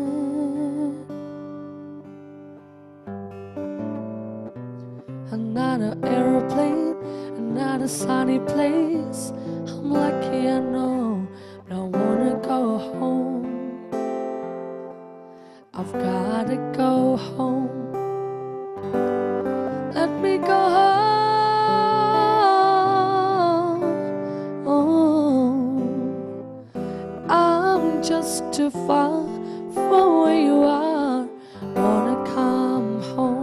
A: Another aeroplane, another sunny place. I'm lucky, I know, but I wanna go home. I've gotta go home. Let me go home. Oh, I'm just too far from where you are. Wanna come home.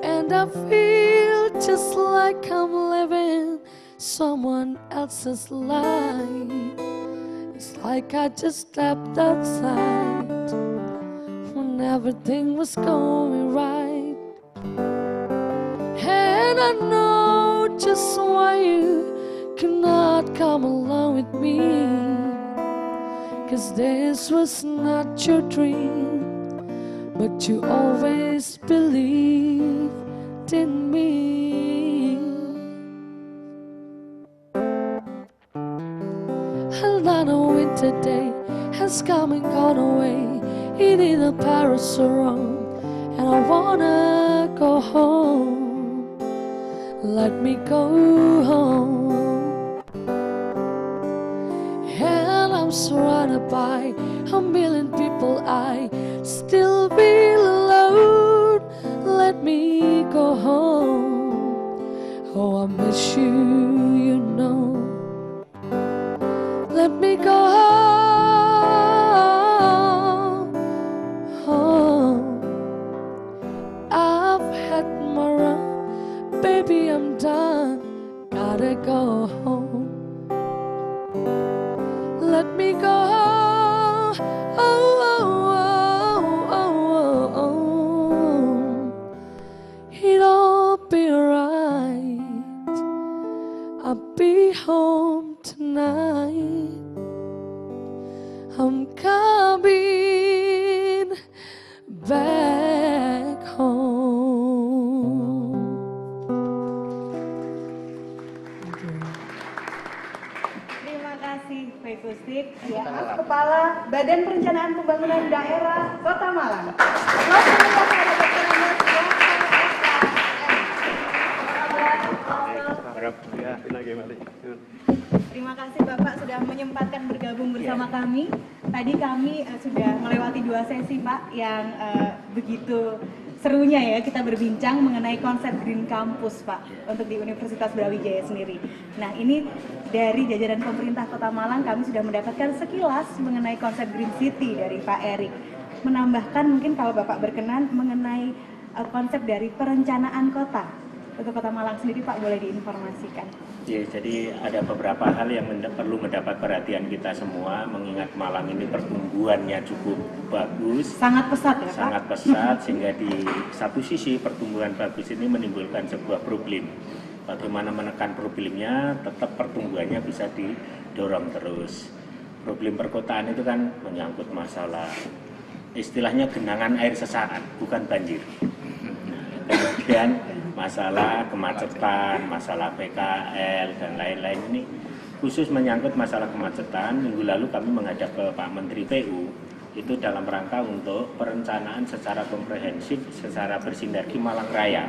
A: And I feel just like I'm living someone else's life. It's like I just stepped outside when everything was going right. And I know just why you cannot come along with me, 'cause this was not your dream, but you always believed in me. Another winter day has come and gone away in either Paris or Rome, and I wanna go home. Let me go home. And I'm surrounded by a million people, I still feel alone. Let me go home. Oh, I miss you, you know. Let me go home. I'm coming back home.
B: Terima kasih Pak Kustik, ya, Kepala Badan Perencanaan Pembangunan Daerah Kota Malang. Terima kasih Bapak sudah menyempatkan bergabung bersama kami. Tadi kami sudah melewati 2 sesi Pak yang begitu serunya ya, kita berbincang mengenai konsep Green Campus Pak untuk di Universitas Brawijaya sendiri. Nah ini dari jajaran pemerintah Kota Malang kami sudah mendapatkan sekilas mengenai konsep Green City dari Pak Erik. Menambahkan mungkin kalau Bapak berkenan mengenai konsep dari perencanaan kota untuk Kota Malang sendiri Pak, boleh diinformasikan.
F: Ya, jadi ada beberapa hal yang perlu mendapat perhatian kita semua, mengingat Malang ini pertumbuhannya cukup bagus.
B: Sangat pesat ya Pak?
F: Sangat pesat, sehingga di satu sisi pertumbuhan bagus ini menimbulkan sebuah problem. Bagaimana menekan problemnya, tetap pertumbuhannya bisa didorong terus. Problem perkotaan itu kan menyangkut masalah, istilahnya genangan air sesaat, bukan banjir. Kemudian masalah kemacetan, masalah PKL, dan lain-lain ini khusus menyangkut masalah kemacetan. Minggu lalu kami menghadap ke Pak Menteri PU itu dalam rangka untuk perencanaan secara komprehensif, secara bersinergi Malang Raya.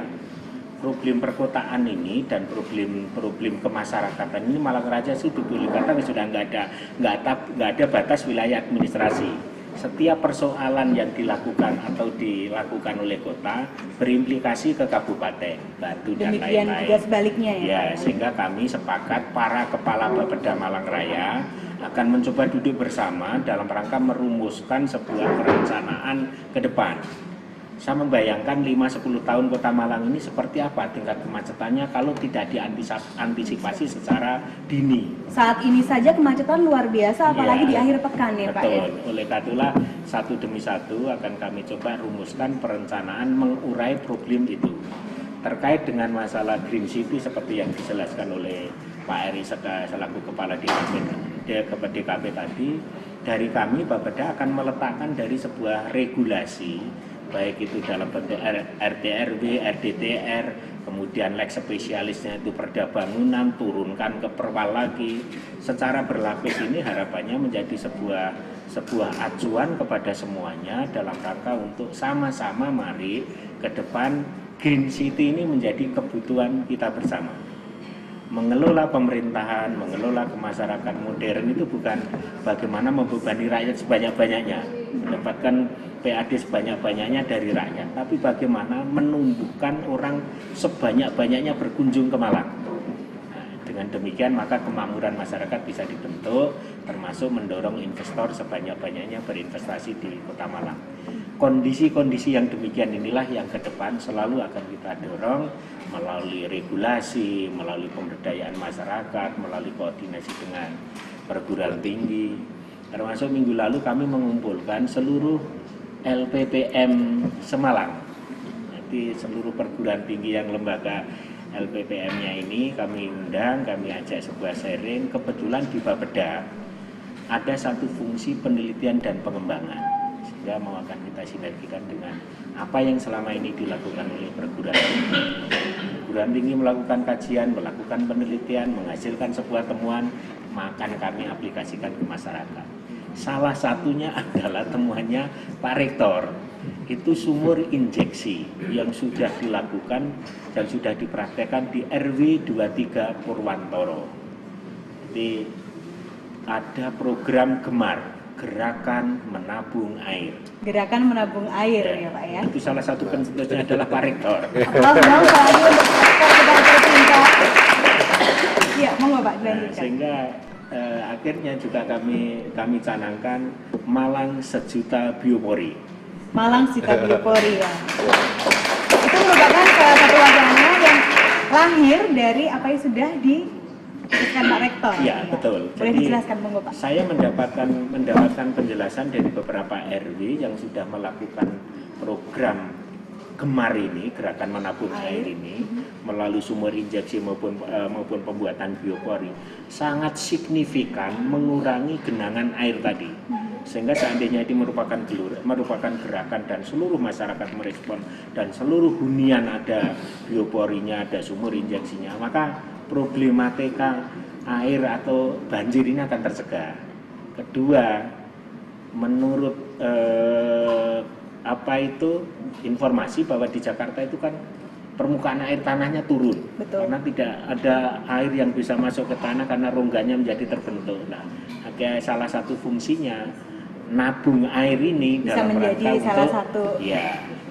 F: Problem perkotaan ini dan problem kemasyarakatan ini Malang Raya sebetulnya sudah nggak ada batas wilayah administrasi. Setiap persoalan yang dilakukan atau dilakukan oleh kota berimplikasi ke kabupaten, batu dan lain-lain.
B: Demikian juga sebaliknya ya.
F: Ya, sehingga kami sepakat para kepala Bapeda Malang Raya akan mencoba duduk bersama dalam rangka merumuskan sebuah perencanaan ke depan. Saya membayangkan 5-10 tahun Kota Malang ini seperti apa tingkat kemacetannya kalau tidak diantisipasi secara dini.
B: Saat ini saja kemacetan luar biasa, apalagi
F: Ya,
B: di akhir pekan ya Pak ya.
F: Betul, oleh karena satu demi satu akan kami coba rumuskan perencanaan mengurai problem itu. Terkait dengan masalah Green City seperti yang dijelaskan oleh Pak Eri selaku Kepala DKP tadi, dari kami Bapeda akan meletakkan dari sebuah regulasi, baik itu dalam bentuk RT/RW, RDTR, kemudian leg spesialisnya itu perda bangunan, turunkan ke perwal lagi. Secara berlapis ini harapannya menjadi sebuah acuan kepada semuanya dalam rangka untuk sama-sama mari ke depan Green City ini menjadi kebutuhan kita bersama. Mengelola pemerintahan, mengelola kemasyarakatan modern itu bukan bagaimana membebani rakyat sebanyak-banyaknya, mendapatkan PAD sebanyak-banyaknya dari rakyat, tapi bagaimana menumbuhkan orang sebanyak-banyaknya berkunjung ke Malang. Nah, dengan demikian maka kemakmuran masyarakat bisa dibentuk, termasuk mendorong investor sebanyak-banyaknya berinvestasi di Kota Malang. Kondisi-kondisi yang demikian inilah yang ke depan selalu akan kita dorong melalui regulasi, melalui pemberdayaan masyarakat, melalui koordinasi dengan perguruan tinggi. Termasuk minggu lalu kami mengumpulkan seluruh LPPM Semalang. Jadi seluruh perguruan tinggi yang lembaga LPPM-nya ini kami undang, kami ajak sebuah sharing. Kebetulan di Bapeda ada satu fungsi penelitian dan pengembangan, sehingga mau akan kita sinergikan dengan apa yang selama ini dilakukan oleh perguruan tinggi. Perguruan tinggi melakukan kajian, melakukan penelitian, menghasilkan sebuah temuan, maka kami aplikasikan ke masyarakat. Salah satunya adalah temuannya Pak Rektor. Itu sumur injeksi yang sudah dilakukan dan sudah dipraktekkan di RW 23 Purwantoro. Jadi ada program GEMAR, Gerakan Menabung Air.
B: Gerakan menabung air ya Pak ya.
F: Itu salah satu pencetusnya adalah Pak Rektor.
B: Iya, monggo Pak dilanjutkan.
F: Sehingga akhirnya juga kami canangkan Malang Sejuta Biopori.
B: Malang Sejuta Biopori ya. Itu merupakan salah satu wacana yang lahir dari apa yang sudah dijelaskan Pak Rektor.
F: Iya, betul.
B: Boleh dijelaskan monggo Pak.
F: Saya mendapatkan penjelasan dari beberapa RW yang sudah melakukan program GEMAR ini, Gerakan Menabung Air ini, melalui sumur injeksi maupun pembuatan biopori, sangat signifikan mengurangi genangan air tadi. Sehingga seandainya itu merupakan gerakan dan seluruh masyarakat merespon dan seluruh hunian ada bioporinya, ada sumur injeksinya, maka problematika air atau banjir ini akan tercegah. Kedua, menurut informasi bahwa di Jakarta itu kan permukaan air tanahnya turun.
B: Betul.
F: Karena tidak ada air yang bisa masuk ke tanah karena rongganya menjadi terbentuk. Nah, salah satu fungsinya nabung air ini
B: bisa
F: dalam
B: menjadi
F: rangka
B: salah
F: untuk
B: satu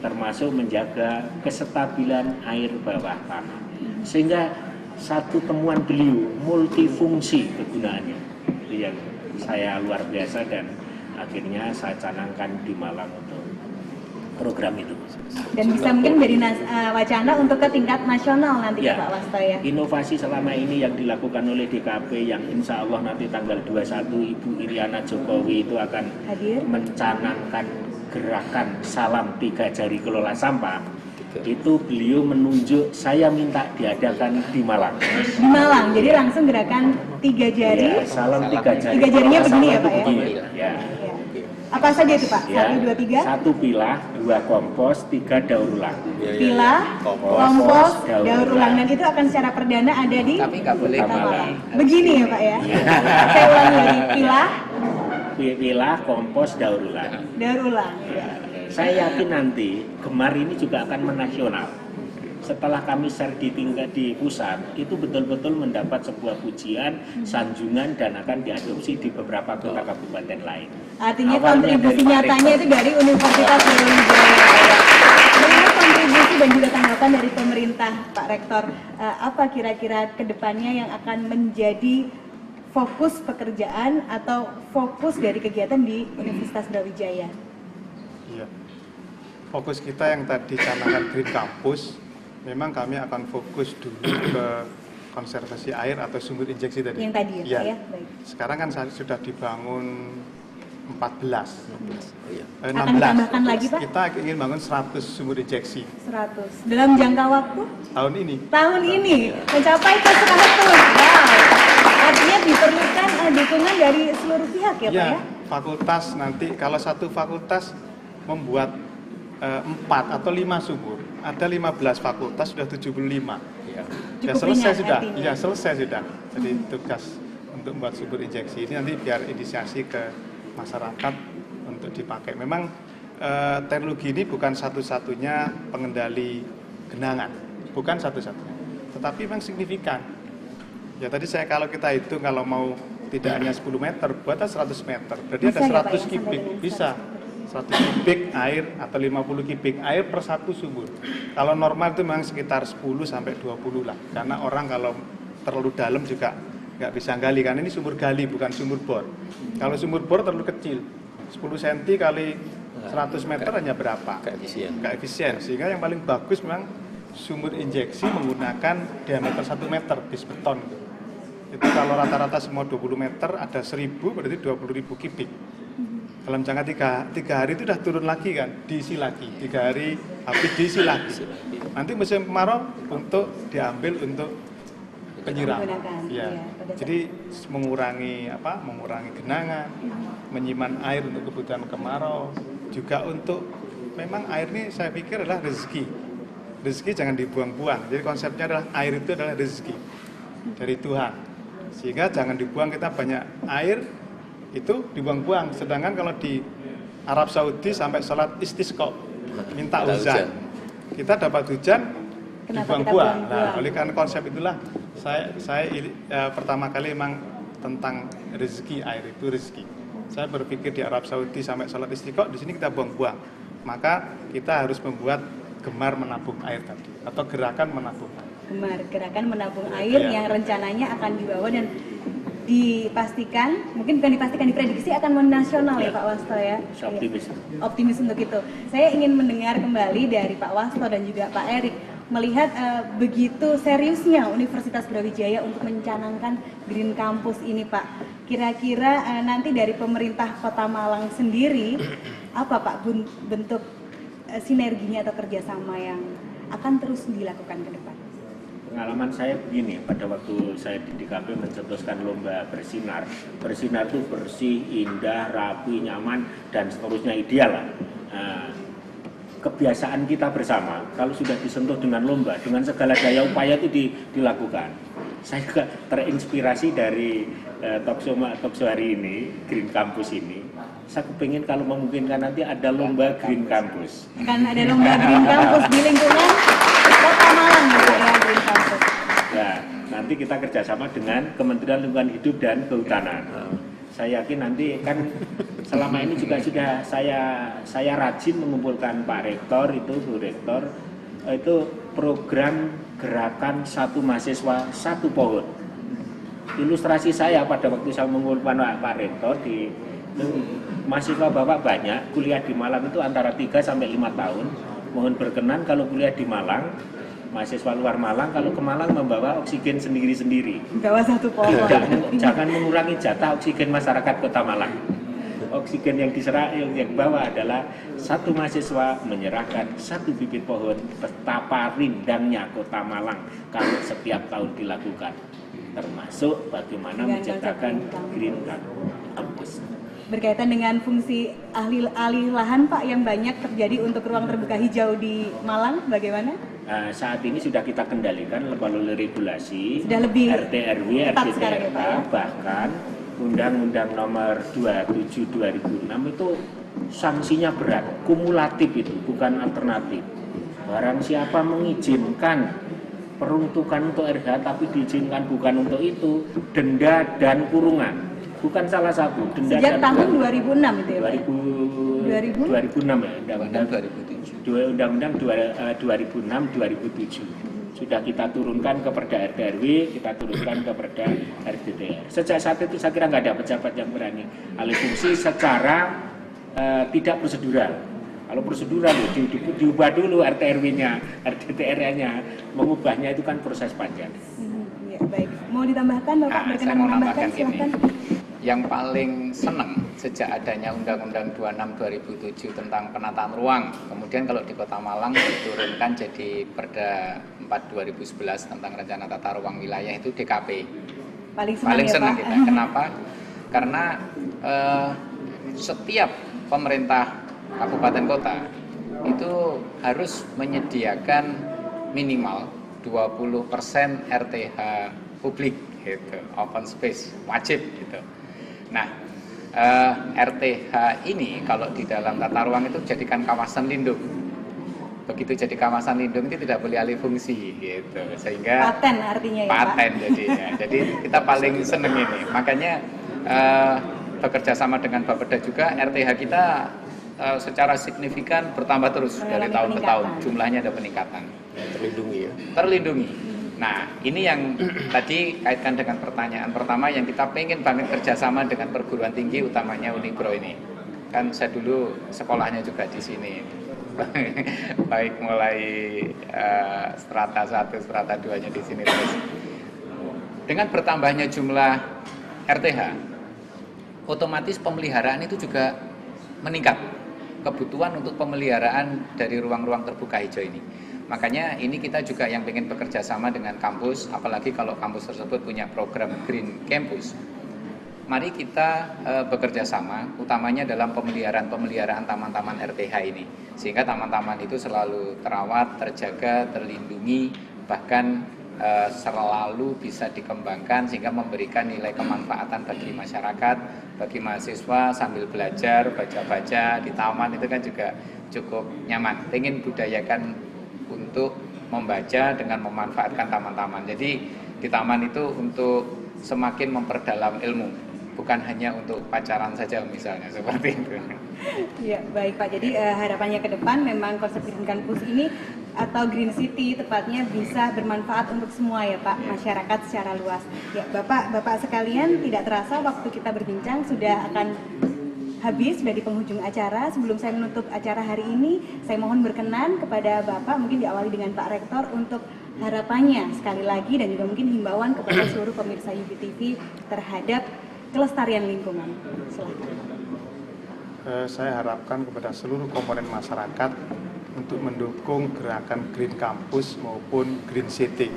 F: termasuk menjaga kestabilan air bawah tanah. Sehingga satu temuan beliau multifungsi kegunaannya. Itu yang saya luar biasa dan akhirnya saya canangkan di Malang untuk program itu.
B: Dan bisa mungkin menjadi wacana untuk ke tingkat nasional nanti
F: Ya,
B: Pak Wasto ya.
F: Inovasi selama ini yang dilakukan oleh DKP yang insya Allah nanti tanggal 21 Ibu Iriana Jokowi itu akan
B: Hadir.
F: mencanangkan gerakan salam 3 jari kelola sampah. Itu beliau menunjuk saya minta diadakan di Malang.
B: Di Malang, jadi langsung gerakan 3 jari.
F: Ya, salam 3 jari.
B: 3 jarinya
F: kelola
B: begini ya,
F: sampah
B: Pak, ya?
F: itu begini. Ya.
B: Ya. Apa saja itu Pak? 1, 2, 3.
F: 1 pilah, 2 kompos, 3 daur ulang.
B: Pilah, kompos, daur ulang, dan itu akan secara perdana ada di
E: Tapi nggak boleh
B: Kota
F: Malang.
B: Malang. Begini ya Pak ya. Saya ulangi lagi,
F: Pilah, kompos, daur ulang.
B: daur ulang.
F: Saya yakin nanti Gemar ini juga akan menasional. Setelah kami share di tingkat di pusat, itu betul-betul mendapat sebuah pujian, sanjungan dan akan diadopsi di beberapa kota kabupaten lain.
B: Artinya
F: Awalnya
B: kontribusi
F: dari Pak
B: nyatanya
F: Rektor.
B: itu dari Universitas Brawijaya. Melihat kontribusi dan juga tanggapan dari pemerintah Pak Rektor, apa kira-kira kedepannya yang akan menjadi fokus pekerjaan atau fokus dari kegiatan di Universitas Brawijaya?
D: Iya. Fokus kita yang tadi canangkan Green Campus, memang kami akan fokus dulu ke konservasi air atau sumber injeksi tadi.
B: Yang tadi ya,
D: Iya.
B: Pak ya? Baik.
D: Sekarang kan sudah dibangun 14.
B: Akan ditambahkan lagi Pak?
D: Kita ingin bangun 100 sumur injeksi
B: 100. Dalam jangka waktu?
D: tahun ini.
B: Tahun ini mencapai ke 100. Wow. Artinya diperlukan dukungan dari seluruh pihak ya Pak
D: Ya,
B: ya?
D: fakultas nanti kalau satu fakultas membuat 4 atau 5 sumur, ada 15 fakultas sudah 75. Ya
B: Cukup
D: selesai
B: ringan
D: sudah.
B: artinya.
D: Ya selesai sudah. Jadi tugas untuk membuat sumur injeksi ini nanti biar inisiasi ke masyarakat untuk dipakai. Memang teknologi ini bukan satu-satunya pengendali genangan, bukan satu-satunya, tetapi memang signifikan. Ya tadi kalau kita hitung kalau mau tidak hanya 10 meter, buatlah 100 meter. Berarti
B: Bisa
D: ada
B: ya, Pak,
D: 100
B: ya,
D: kubik,
B: sampai dengan
D: bisa. 100 kubik air atau 50 kubik air per satu sumur. Kalau normal itu memang sekitar 10 sampai 20 lah. Karena orang kalau terlalu dalam juga nggak bisa gali, karena ini sumur gali bukan sumur bor. Kalau sumur bor terlalu kecil, 10 cm kali 100 meter hanya berapa? Nggak efisien. Sehingga yang paling bagus memang sumur injeksi menggunakan diameter 1 meter bis beton. Itu kalau rata-rata semua 20 meter ada 1000 berarti 20.000 kubik. Dalam jangka 3 hari itu udah turun lagi kan, diisi lagi. 3 hari habis diisi lagi. Nanti musim kemarau untuk diambil untuk penyiram.
B: Digunakan,
D: Ya.
B: iya, pada saat-
D: Jadi mengurangi genangan, menyimpan air untuk kebutuhan kemarau, juga untuk memang air ini saya pikir adalah rezeki. Rezeki jangan dibuang-buang. Jadi konsepnya adalah air itu adalah rezeki dari Tuhan. Sehingga jangan dibuang, kita banyak air itu dibuang-buang. Sedangkan kalau di Arab Saudi sampai sholat istisqa minta hujan, kita dapat hujan
B: Kenapa
D: dibuang-buang.
B: kita
D: Nah,
B: buang-buang?
D: oleh karena konsep itulah saya pertama kali memang tentang rezeki, air itu rezeki. Saya berpikir di Arab Saudi sampai sholat istisqa, di sini kita buang-buang. Maka kita harus membuat gemar menabung air tadi atau gerakan menabung air.
B: Gemar, gerakan menabung air
D: Iya.
B: yang rencananya akan dibawa dan dipastikan, mungkin bukan dipastikan, diprediksi akan menasional ya Pak Wasto ya.
F: Saya optimis.
B: Optimis untuk itu. Saya ingin mendengar kembali dari Pak Wasto dan juga Pak Erik melihat begitu seriusnya Universitas Brawijaya untuk mencanangkan Green Campus ini Pak. Kira-kira nanti dari pemerintah Kota Malang sendiri apa Pak bentuk sinerginya atau kerjasama yang akan terus dilakukan ke depan?
F: pengalaman saya begini, pada waktu saya di DKP mencetuskan lomba bersinar. Bersinar itu bersih, indah, rapi, nyaman, dan seterusnya ideal lah. Kebiasaan kita bersama, kalau sudah disentuh dengan lomba, dengan segala daya upaya itu dilakukan. Saya juga terinspirasi dari talk show hari ini, Green Campus ini. Saya kepingin kalau memungkinkan nanti ada lomba Green Campus.
B: Kan ada lomba Green Campus di lingkungan Kota Malang ya Pak, ya, Green Campus.
F: Ya, nanti kita kerjasama dengan Kementerian Lingkungan Hidup dan Kehutanan. Saya yakin nanti kan selama ini juga sudah saya rajin mengumpulkan Pak Rektor itu, Bu Rektor, itu program gerakan satu mahasiswa satu pohon. Ilustrasi saya pada waktu saya mengumpulkan Pak Rektor di mahasiswa Bapak banyak, kuliah di Malang itu antara 3 sampai 5 tahun. Mohon berkenan kalau kuliah di Malang, mahasiswa luar Malang kalau ke Malang membawa oksigen sendiri-sendiri.
B: Bawa satu pohon.
F: Jangan mengurangi jatah oksigen masyarakat Kota Malang. Oksigen yang dibawa adalah satu mahasiswa menyerahkan satu bibit pohon. Betapa rindangnya Kota Malang kalau setiap tahun dilakukan. Termasuk bagaimana menciptakan Green Campus.
B: Berkaitan dengan fungsi alih lahan Pak yang banyak terjadi untuk ruang terbuka hijau di Malang, bagaimana?
F: Saat ini sudah kita kendalikan melalui regulasi,
B: Sudah lebih
F: RT RW, RDTRK, bahkan Undang-Undang Nomor 27 2006 itu sanksinya berat, kumulatif itu, bukan alternatif. Barang siapa mengizinkan peruntukan untuk RH tapi diizinkan bukan untuk itu, denda dan kurungan. Bukan salah satu, denda
B: sejak
F: dan
B: tahun 2006 itu ya Pak?
F: 2006 ya, Undang-Undang 2007. Undang-Undang 2006 2007. Sudah kita turunkan ke Perda RT RW, kita turunkan ke Perda RDTR. Sejak saat itu saya kira nggak ada pejabat yang berani alih fungsi secara tidak prosedural. Kalau prosedural diubah dulu RT RW-nya, RDTR-nya, mengubahnya itu kan proses panjang.
B: Ya, baik. Mau ditambahkan Bapak? Berkenan
E: Saya mau
B: menambahkan,
E: menambahkan ini.
B: silakan.
E: Yang paling senang sejak adanya Undang-Undang 26 2007 tentang penataan ruang, kemudian kalau di Kota Malang diturunkan jadi Perda 4 2011 tentang rencana tata ruang wilayah itu DKP. Paling senang
B: Pak?
E: kita. Kenapa? Karena setiap pemerintah kabupaten kota itu harus menyediakan minimal 20% RTH publik gitu, open space wajib gitu. Nah, RTH ini kalau di dalam tata ruang itu jadikan kawasan lindung. Begitu jadi kawasan lindung itu tidak boleh alih fungsi gitu. Sehingga
B: paten artinya ya
E: paten
B: Pak?
E: jadinya. Jadi kita paling seneng ini. Makanya bekerja sama dengan Bapeda juga RTH kita secara signifikan bertambah terus dari tahun ke tahun. Jumlahnya ada peningkatan.
C: Terlindungi ya.
E: Terlindungi. Nah, ini yang tadi kaitkan dengan pertanyaan pertama yang kita pengen banget kerjasama dengan perguruan tinggi, utamanya Unipro ini. Kan saya dulu sekolahnya juga di sini. Baik mulai strata 1, strata 2-nya di sini terus. Dengan bertambahnya jumlah RTH, otomatis pemeliharaan itu juga meningkat. Kebutuhan untuk pemeliharaan dari ruang-ruang terbuka hijau ini. Makanya ini kita juga yang ingin bekerja sama dengan kampus, apalagi kalau kampus tersebut punya program Green Campus. Mari kita bekerja sama, utamanya dalam pemeliharaan taman-taman RTH ini. Sehingga taman-taman itu selalu terawat, terjaga, terlindungi, bahkan selalu bisa dikembangkan sehingga memberikan nilai kemanfaatan bagi masyarakat, bagi mahasiswa sambil belajar, baca-baca di taman itu kan juga cukup nyaman. Pengen budayakan untuk membaca dengan memanfaatkan taman-taman. Jadi di taman itu untuk semakin memperdalam ilmu, bukan hanya untuk pacaran saja misalnya seperti itu.
B: Ya baik Pak. Jadi harapannya ke depan memang konsep Green Campus ini atau Green City tepatnya bisa bermanfaat untuk semua ya Pak, masyarakat secara luas. Ya Bapak sekalian, tidak terasa waktu kita berbincang sudah akan habis, sudah di penghujung acara. Sebelum saya menutup acara hari ini, saya mohon berkenan kepada Bapak, mungkin diawali dengan Pak Rektor untuk harapannya sekali lagi dan juga mungkin himbauan kepada seluruh pemirsa UBTV terhadap kelestarian lingkungan. Silakan.
D: Saya harapkan kepada seluruh komponen masyarakat untuk mendukung gerakan Green Campus maupun Green City.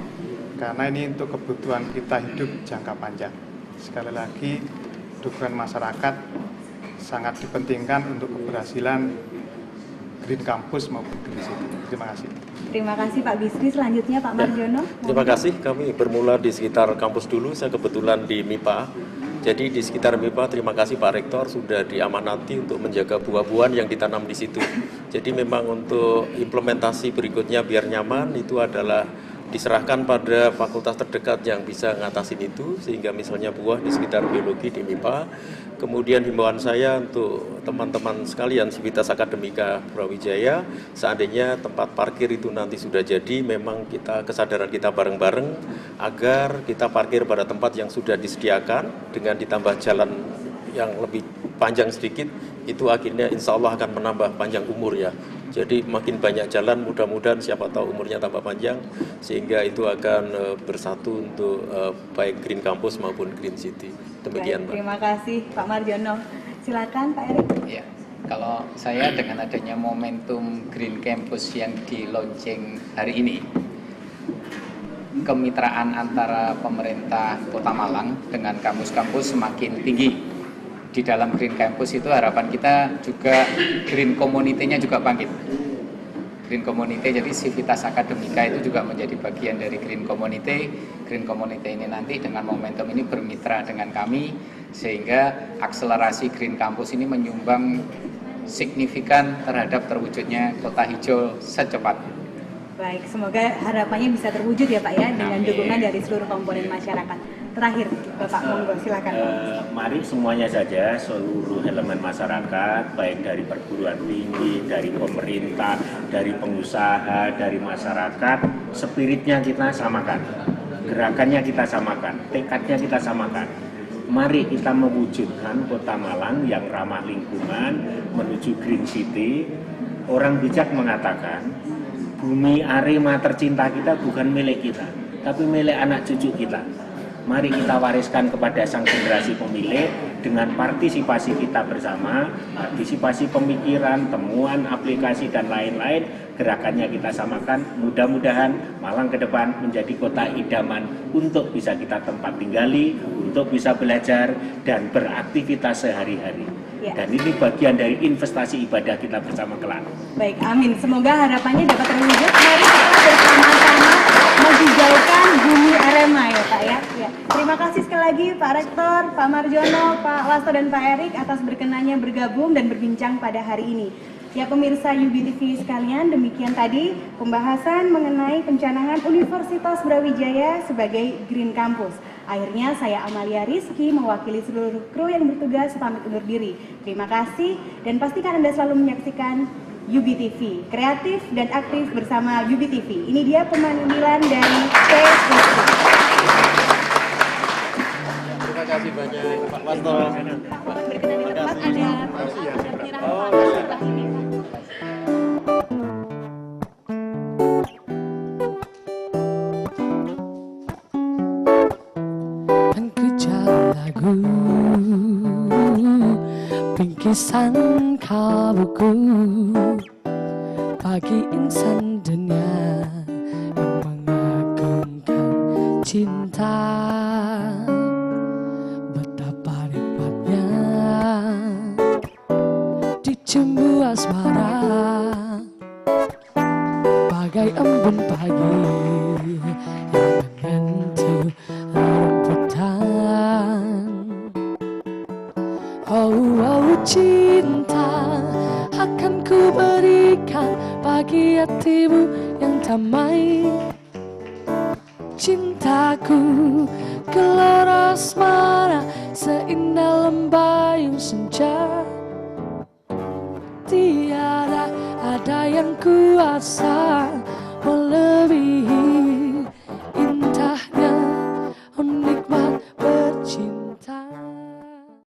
D: Karena ini untuk kebutuhan kita hidup jangka panjang. Sekali lagi, dukungan masyarakat sangat dipentingkan untuk keberhasilan Green Campus maupun Green City. Terima kasih.
B: Terima kasih Pak Bisri. Selanjutnya Pak Marjono.
C: Terima kasih. Kami bermula di sekitar kampus dulu. Saya kebetulan di MIPA. Jadi di sekitar MIPA, terima kasih Pak Rektor sudah diamanati untuk menjaga buah-buahan yang ditanam di situ. Jadi memang untuk implementasi berikutnya biar nyaman itu adalah diserahkan pada fakultas terdekat yang bisa ngatasin itu, sehingga misalnya buah di sekitar biologi di MIPA. Kemudian himbauan saya untuk teman-teman sekalian Sivitas Akademika Brawijaya, seandainya tempat parkir itu nanti sudah jadi, memang kesadaran kita bareng-bareng agar kita parkir pada tempat yang sudah disediakan dengan ditambah jalan yang lebih panjang sedikit, itu akhirnya insya Allah akan menambah panjang umur ya. Jadi makin banyak jalan, mudah-mudahan siapa tahu umurnya tambah panjang, sehingga itu akan bersatu untuk baik Green Campus maupun Green City. Demikian,
B: Baik, terima kasih Pak Marjono. Silakan Pak Erik.
E: Ya, kalau saya dengan adanya momentum Green Campus yang di launching hari ini, kemitraan antara pemerintah Kota Malang dengan kampus-kampus semakin tinggi. Di dalam Green Campus itu harapan kita juga Green Community-nya juga bangkit. Green Community, jadi Sivitas Akademika itu juga menjadi bagian dari Green Community. Green Community ini nanti dengan momentum ini bermitra dengan kami, sehingga akselerasi Green Campus ini menyumbang signifikan terhadap terwujudnya kota hijau secepatnya.
B: Baik, semoga harapannya bisa terwujud ya Pak ya, dengan dukungan dari seluruh komponen masyarakat. Terakhir, Bapak monggo silakan.
F: Mari semuanya saja, seluruh elemen masyarakat, baik dari perguruan tinggi, dari pemerintah, dari pengusaha, dari masyarakat, spiritnya kita samakan, gerakannya kita samakan, tekadnya kita samakan. Mari kita mewujudkan Kota Malang yang ramah lingkungan menuju Green City. Orang bijak mengatakan, bumi Arema tercinta kita bukan milik kita, tapi milik anak cucu kita. Mari kita wariskan kepada sang generasi pemilik dengan partisipasi kita bersama, partisipasi pemikiran, temuan, aplikasi, dan lain-lain. Gerakannya kita samakan, mudah-mudahan Malang ke depan menjadi kota idaman untuk bisa kita tempat tinggali, untuk bisa belajar dan beraktivitas sehari-hari.
B: Ya.
F: Dan ini bagian dari investasi ibadah kita bersama kelak.
B: Baik, amin. Semoga harapannya dapat terwujud. Mari kita bersama-sama menghijaukan bumi Arema ya Pak ya. Terima kasih sekali lagi Pak Rektor, Pak Marjono, Pak Wasto dan Pak Erik atas berkenannya bergabung dan berbincang pada hari ini. Ya pemirsa UBTV sekalian, demikian tadi pembahasan mengenai pencanangan Universitas Brawijaya sebagai Green Campus. Akhirnya saya Amalia Rizky mewakili seluruh kru yang bertugas pamit undur diri. Terima kasih dan pastikan Anda selalu menyaksikan UBTV, kreatif dan aktif bersama UBTV. Ini dia pemanggilan dari Facebook.
C: Terima kasih banyak Pak Wasto.
B: Pak berkenan di tempat ada penyerahan sebelah ini.
A: Dan kejar lagu bingkisan kalbuku bagi insan dunia yang mengagumkan cinta. Betapa nikmatnya dicumbu asmara bagai embun pagi yang menyentuh rumputan. Oh cinta akan ku berikan bagi hatimu yang damai. Cintaku gelora asmara seindah lembayung senja. Tiada ada yang kuasa